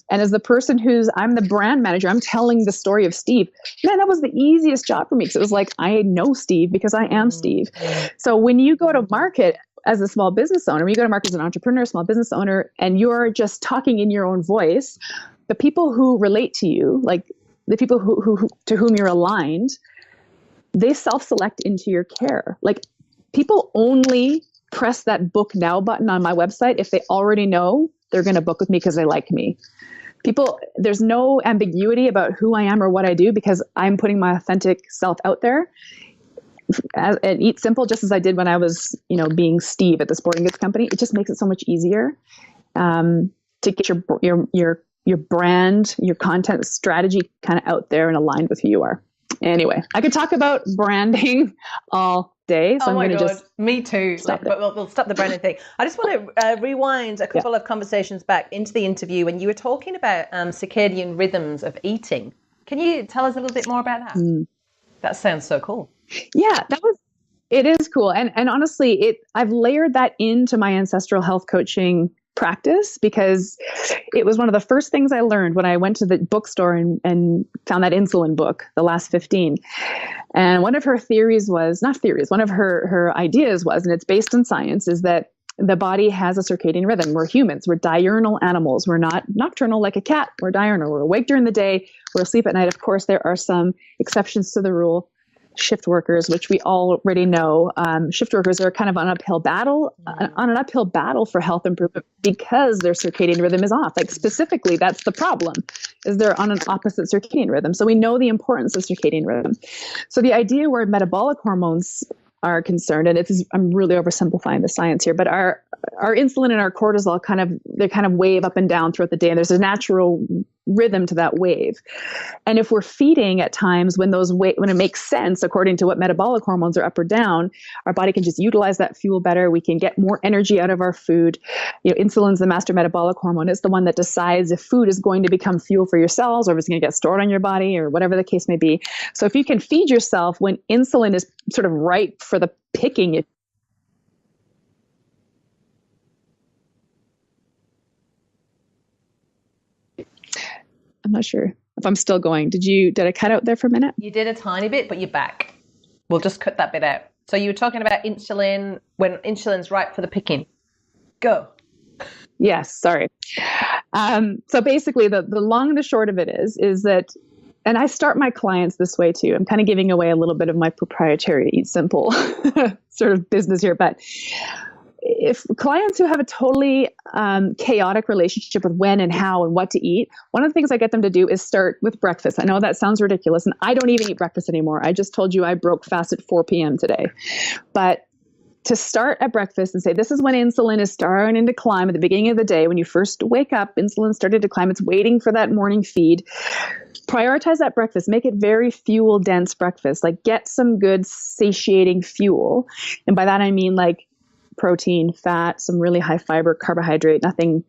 And as the person I'm the brand manager, I'm telling the story of Steve. Man, that was the easiest job for me, because it was like, I know Steve because I am Steve. So when you go to market as a small business owner, when you go to market as an entrepreneur, small business owner, and you're just talking in your own voice, the people who relate to you, like the people who to whom you're aligned, they self-select into your care. Like, people only press that book now button on my website if they already know they're going to book with me because they like me. There's no ambiguity about who I am or what I do, because I'm putting my authentic self out there. And eat simple, just as I did when I was, being Steve at the sporting goods company. It just makes it so much easier to get your brand, your content strategy kind of out there and aligned with who you are. Anyway, I could talk about branding all day, so I'm going to just
me too. But we'll stop the branding thing. I just want to rewind a couple of conversations back into the interview when you were talking about circadian rhythms of eating. Can you tell us a little bit more about that? That sounds so cool.
Yeah, it is cool. And honestly, I've layered that into my ancestral health coaching practice, because it was one of the first things I learned when I went to the bookstore and found that insulin book, The Last 15. And one of her one of her ideas was, and it's based in science, is that the body has a circadian rhythm. We're humans. We're diurnal animals. We're not nocturnal like a cat. We're diurnal. We're awake during the day. We're asleep at night. Of course, there are some exceptions to the rule. Shift workers, which we already know, shift workers are kind of on an uphill battle for health improvement because their circadian rhythm is off. Like, specifically, that's the problem, is they're on an opposite circadian rhythm. So we know the importance of circadian rhythm. So the idea where metabolic hormones are concerned, and I'm really oversimplifying the science here, but our insulin and our cortisol kind of wave up and down throughout the day, and there's a natural rhythm to that wave. And if we're feeding at times when it makes sense, according to what metabolic hormones are up or down, our body can just utilize that fuel better. We can get more energy out of our food. Insulin's the master metabolic hormone. It's the one that decides if food is going to become fuel for your cells, or if it's going to get stored on your body, or whatever the case may be. So if you can feed yourself when insulin is sort of ripe for the picking, I'm not sure if I'm still going. Did I cut out there for a minute?
You did a tiny bit, but you're back. We'll just cut that bit out. So you were talking about insulin, when insulin's ripe for the picking. Go.
Yes, sorry. So basically the long and the short of it is that, and I start my clients this way too. I'm kind of giving away a little bit of my proprietary Eat Simple sort of business here, but if clients who have a totally chaotic relationship with when and how and what to eat, one of the things I get them to do is start with breakfast. I know that sounds ridiculous, and I don't even eat breakfast anymore. I just told you I broke fast at 4 p.m. today. But to start at breakfast and say, this is when insulin is starting to climb at the beginning of the day. When you first wake up, insulin started to climb. It's waiting for that morning feed. Prioritize that breakfast. Make it very fuel dense breakfast. Like, get some good satiating fuel. And by that, I mean like protein, fat, some really high fiber carbohydrate, nothing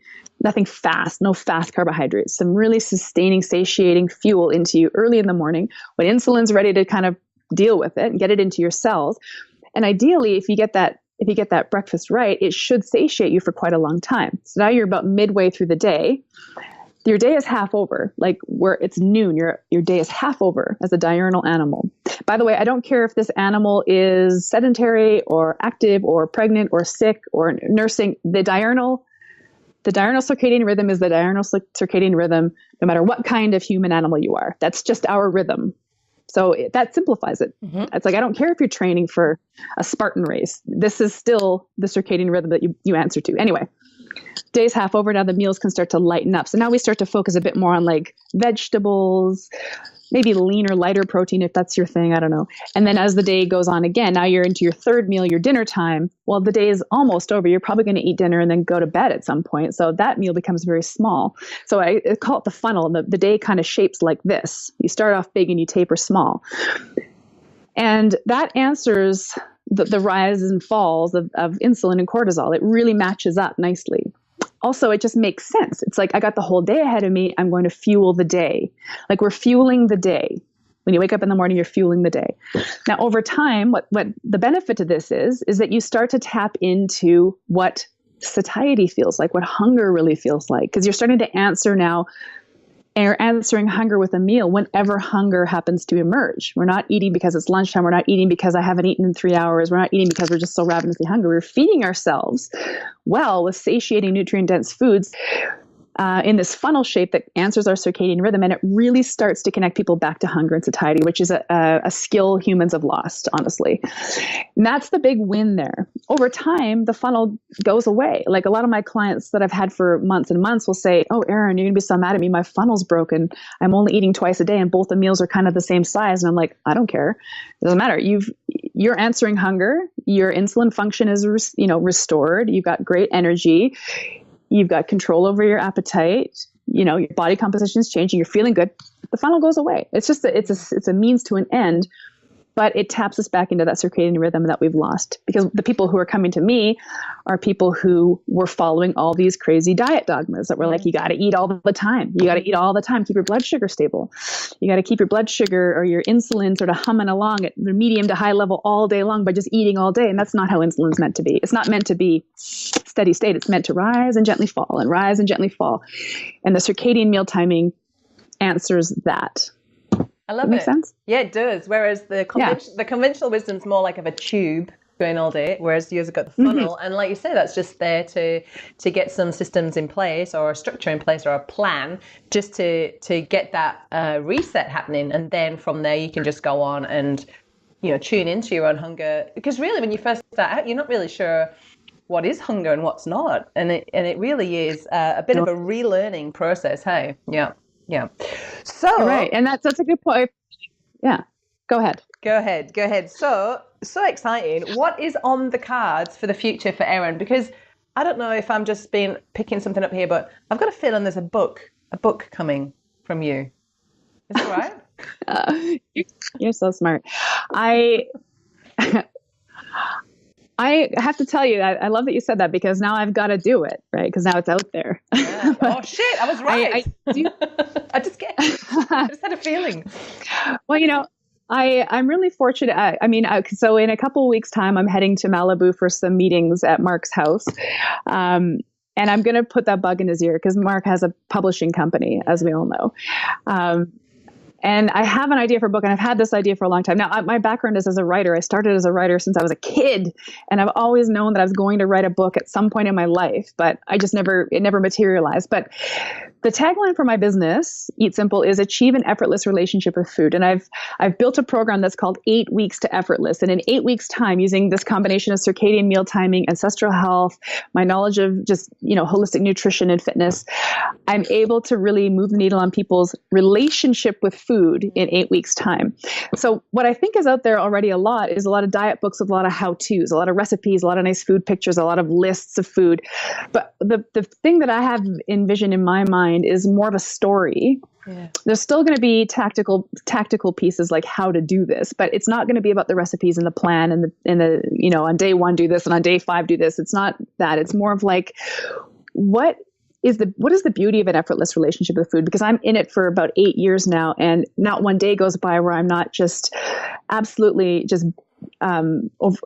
fast, no fast carbohydrates, some really sustaining, satiating fuel into you early in the morning when insulin's ready to kind of deal with it and get it into your cells. And ideally, if you get that breakfast right, it should satiate you for quite a long time. So now you're about midway through the day. Your day is half over, like where it's noon, your day is half over as a diurnal animal. By the way, I don't care if this animal is sedentary or active or pregnant or sick or nursing. The diurnal circadian rhythm is the diurnal circadian rhythm, no matter what kind of human animal you are. That's just our rhythm. So that simplifies it. Mm-hmm. It's like, I don't care if you're training for a Spartan race. This is still the circadian rhythm that you answer to. Anyway, day's half over. Now the meals can start to lighten up. So now we start to focus a bit more on like vegetables, maybe leaner, lighter protein, if that's your thing. I don't know. And then as the day goes on again, now you're into your third meal, your dinner time. Well, the day is almost over. You're probably going to eat dinner and then go to bed at some point. So that meal becomes very small. So I call it the funnel. The day kind of shapes like this. You start off big and you taper small. And that answers the rises and falls of insulin and cortisol. It really matches up nicely. Also, it just makes sense. It's like I got the whole day ahead of me. I'm going to fuel the day. Like we're fueling the day. When you wake up in the morning, you're fueling the day. Now, over time, what the benefit to this is that you start to tap into what satiety feels like, what hunger really feels like, because you're starting to answer now. And you're answering hunger with a meal whenever hunger happens to emerge. We're not eating because it's lunchtime. We're not eating because I haven't eaten in 3 hours. We're not eating because we're just so ravenously hungry. We're feeding ourselves well with satiating, nutrient-dense foods in this funnel shape that answers our circadian rhythm. And it really starts to connect people back to hunger and satiety, which is a skill humans have lost, honestly. And that's the big win there. Over time, the funnel goes away. Like a lot of my clients that I've had for months and months will say, oh, Erin, you're going to be so mad at me. My funnel's broken. I'm only eating twice a day and both the meals are kind of the same size. And I'm like, I don't care. It doesn't matter. You're answering hunger. Your insulin function is, restored. You've got great energy. You've got control over your appetite. Your body composition is changing. You're feeling good. The funnel goes away. It's just it's a means to an end, but it taps us back into that circadian rhythm that we've lost, because the people who are coming to me are people who were following all these crazy diet dogmas that were like, you got to eat all the time. You got to eat all the time. Keep your blood sugar stable. You got to keep your blood sugar or your insulin sort of humming along at the medium to high level all day long by just eating all day. And that's not how insulin's meant to be. It's not meant to be steady state. It's meant to rise and gently fall and rise and gently fall. And the circadian meal timing answers that.
I love it.
Make sense?
Yeah, it does. Whereas the conventional wisdom's more like of a tube going all day, whereas yours have got the funnel. And like you say, that's just there to get some systems in place or a structure in place or a plan just to get that reset happening. And then from there, you can just go on and, tune into your own hunger. Because really, when you first start out, you're not really sure what is hunger and what's not. And it really is a bit of a relearning process. Hey, yeah. Yeah. So
right. And that's a good point. Yeah. Go ahead. So exciting. What is on the cards for the future for Erin? Because I don't know if I'm just picking something up here, but I've got a feeling there's a book coming from you. Is that right? You're so smart. I have to tell you, I love that you said that, because now I've got to do it, right? Because now it's out there.
Yeah. Oh, shit, I was right. I just had a feeling.
Well, I'm really fortunate. So in a couple of weeks' time, I'm heading to Malibu for some meetings at Mark's house. And I'm going to put that bug in his ear because Mark has a publishing company, as we all know. And I have an idea for a book, and I've had this idea for a long time. Now, my background is as a writer. I started as a writer since I was a kid, and I've always known that I was going to write a book at some point in my life, but it never materialized. But the tagline for my business, Eat Simple, is achieve an effortless relationship with food. And I've built a program that's called 8 Weeks to Effortless. And in 8 weeks' time, using this combination of circadian meal timing, ancestral health, my knowledge of just, holistic nutrition and fitness, I'm able to really move the needle on people's relationship with food in 8 weeks' time. So what I think is out there already a lot is a lot of diet books with a lot of how-tos, a lot of recipes, a lot of nice food pictures, a lot of lists of food. But the thing that I have envisioned in my mind is more of a story. Yeah. There's still going to be tactical pieces like how to do this, but it's not going to be about the recipes and the plan and the on day 1 do this and on day 5 do this. It's not that. It's more of like what is the beauty of an effortless relationship with food? Because I'm in it for about 8 years now, and not one day goes by where I'm not just absolutely just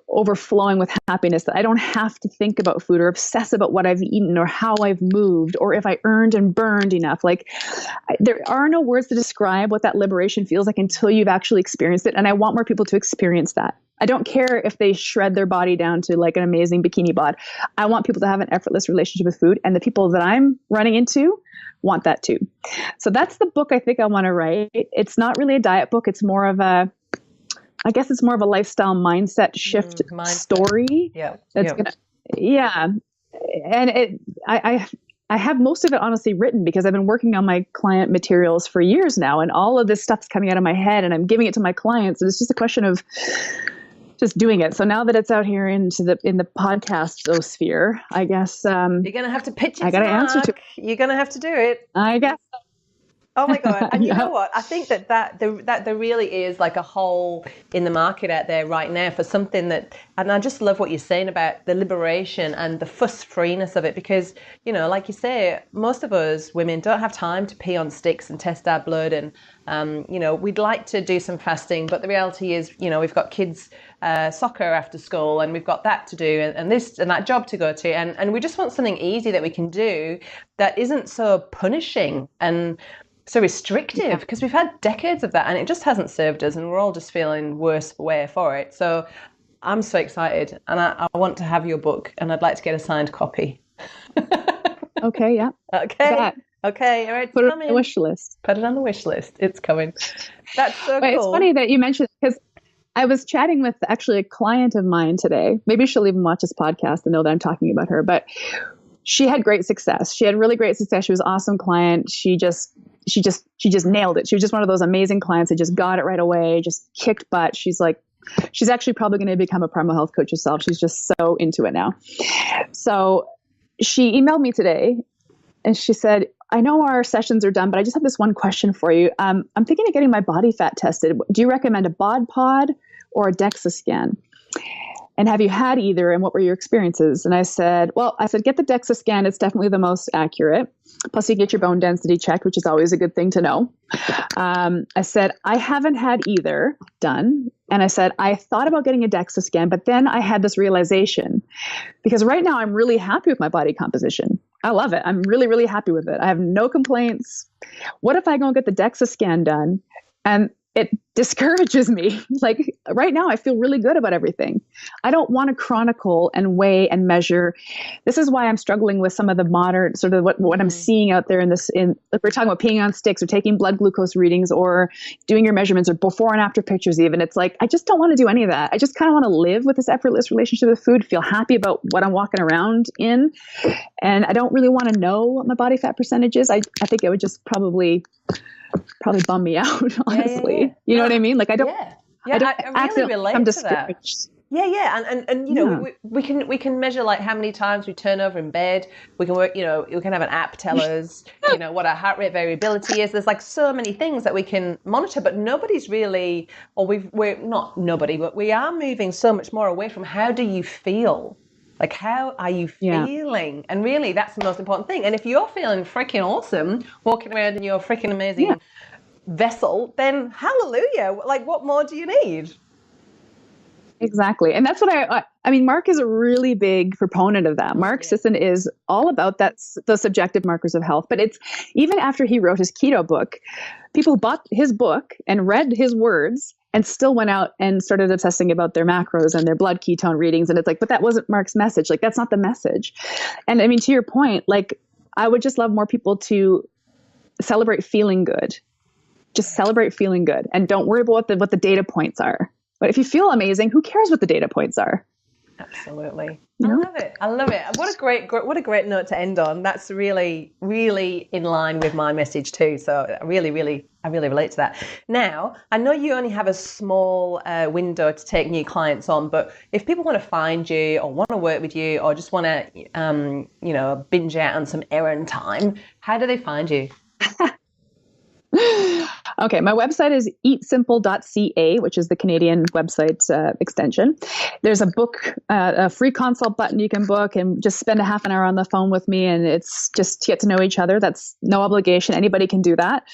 overflowing with happiness, that I don't have to think about food or obsess about what I've eaten or how I've moved or if I earned and burned enough. Like there are no words to describe what that liberation feels like until you've actually experienced it. And I want more people to experience that. I don't care if they shred their body down to like an amazing bikini bod. I want people to have an effortless relationship with food. And the people that I'm running into want that too. So that's the book I think I want to write. It's not really a diet book. It's more of a lifestyle mindset shift story.
Yeah.
That's gonna, yeah. I have most of it honestly written because I've been working on my client materials for years now, and all of this stuff's coming out of my head and I'm giving it to my clients. And it's just a question of just doing it. So now that it's out here in the podcast sphere, I guess
you're gonna have to pitch it.
I got to answer to.
You're gonna have to do it.
I guess.
Oh my God. And you know what? I think that there really is like a hole in the market out there right now for something that, and I just love what you're saying about the liberation and the fuss freeness of it, because, you know, like you say, most of us women don't have time to pee on sticks and test our blood. And, you know, we'd like to do some fasting, but the reality is, you know, we've got kids, soccer after school, and we've got that to do and this and that job to go to. And we just want something easy that we can do that isn't so punishing and so restrictive, because we've had decades of that and it just hasn't served us, and we're all just feeling worse for wear for it. So I'm so excited, and I want to have your book, and I'd like to get a signed copy.
Okay, yeah.
Okay. Okay, all right.
Put it on the wish list.
Put it on the wish list. It's coming. That's so cool.
It's funny that you mentioned, because I was chatting with actually a client of mine today. Maybe she'll even watch this podcast and know that I'm talking about her, but she had great success. She had really great success. She was an awesome client. She just nailed it. She was just one of those amazing clients that just got it right away, just kicked butt. She's actually probably going to become a Primal Health Coach herself. She's just so into it now. So she emailed me today and she said, I know our sessions are done, but I just have this one question for you. I'm thinking of getting my body fat tested. Do you recommend a bod pod or a DEXA scan? And have you had either, and what were your experiences? And I said, get the DEXA scan. It's definitely the most accurate. Plus you get your bone density checked, which is always a good thing to know. I said, I haven't had either done. And I said, I thought about getting a DEXA scan, but then I had this realization, because right now I'm really happy with my body composition. I love it. I'm really, really happy with it. I have no complaints. What if I go and get the DEXA scan done and it discourages me? Like right now, I feel really good about everything. I don't want to chronicle and weigh and measure. This is why I'm struggling with some of the modern sort of what I'm seeing out there if we're talking about peeing on sticks or taking blood glucose readings or doing your measurements or before and after pictures even. It's like, I just don't want to do any of that. I just kind of want to live with this effortless relationship with food, feel happy about what I'm walking around in. And I don't really want to know what my body fat percentage is. I think it would just probably bum me out, honestly.
Yeah.
You know what I mean? Like I don't
really relate
I'm
to
discouraged.
that. Yeah. And you know, we can measure like how many times we turn over in bed. We can work, you know, we can have an app tell us, you know, what our heart rate variability is. There's like so many things that we can monitor, but nobody's really, or we're not nobody, but we are moving so much more away from how do you feel? Like, how are you feeling? Yeah. And really, that's the most important thing. And if you're feeling freaking awesome, walking around in your freaking amazing vessel, then hallelujah. Like, what more do you need?
Exactly. And that's what I mean, Mark is a really big proponent of that. Mark Sisson is all about the subjective markers of health. But it's even after he wrote his keto book, people bought his book and read his words and still went out and started obsessing about their macros and their blood ketone readings. And it's like, but that wasn't Mark's message. Like, that's not the message. And I mean, to your point, like, I would just love more people to celebrate feeling good. Just celebrate feeling good. And don't worry about what the data points are. But if you feel amazing, who cares what the data points are?
Absolutely.
You know?
I love it. What a great note to end on. That's really, really in line with my message too. So I really relate to that. Now, I know you only have a small window to take new clients on, but if people want to find you or want to work with you or just want to, binge out on some Erin time, how do they find you?
Okay, my website is eatsimple.ca, which is the Canadian website extension. There's a book, a free consult button you can book and just spend a half an hour on the phone with me, and it's just to get to know each other. That's no obligation. Anybody can do that.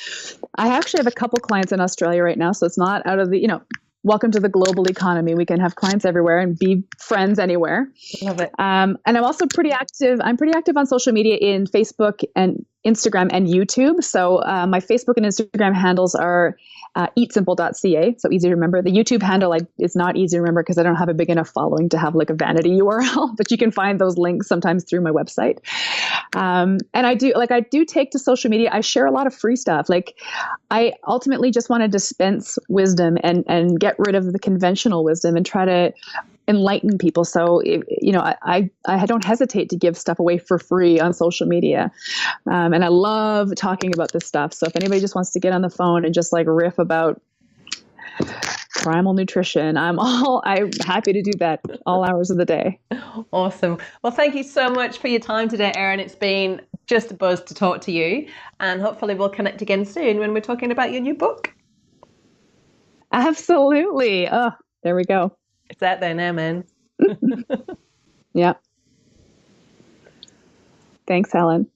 I actually have a couple clients in Australia right now, so it's not out of the, welcome to the global economy. We can have clients everywhere and be friends anywhere.
Love it.
And I'm also pretty active. I'm pretty active on social media in Facebook and Instagram and YouTube. So my Facebook and Instagram handles are eatsimple.ca. So easy to remember. The YouTube handle is not easy to remember because I don't have a big enough following to have like a vanity URL, but you can find those links sometimes through my website. And I do take to social media. I share a lot of free stuff. Like I ultimately just want to dispense wisdom and get rid of the conventional wisdom and try to enlighten people. So, I don't hesitate to give stuff away for free on social media. And I love talking about this stuff. So if anybody just wants to get on the phone and just like riff about primal nutrition, I'm happy to do that all hours of the day.
Awesome. Well, thank you so much for your time today, Erin. It's been just a buzz to talk to you, and hopefully we'll connect again soon when we're talking about your new book.
Absolutely. Oh, there we go.
It's out there now, man.
Yeah. Thanks, Helen.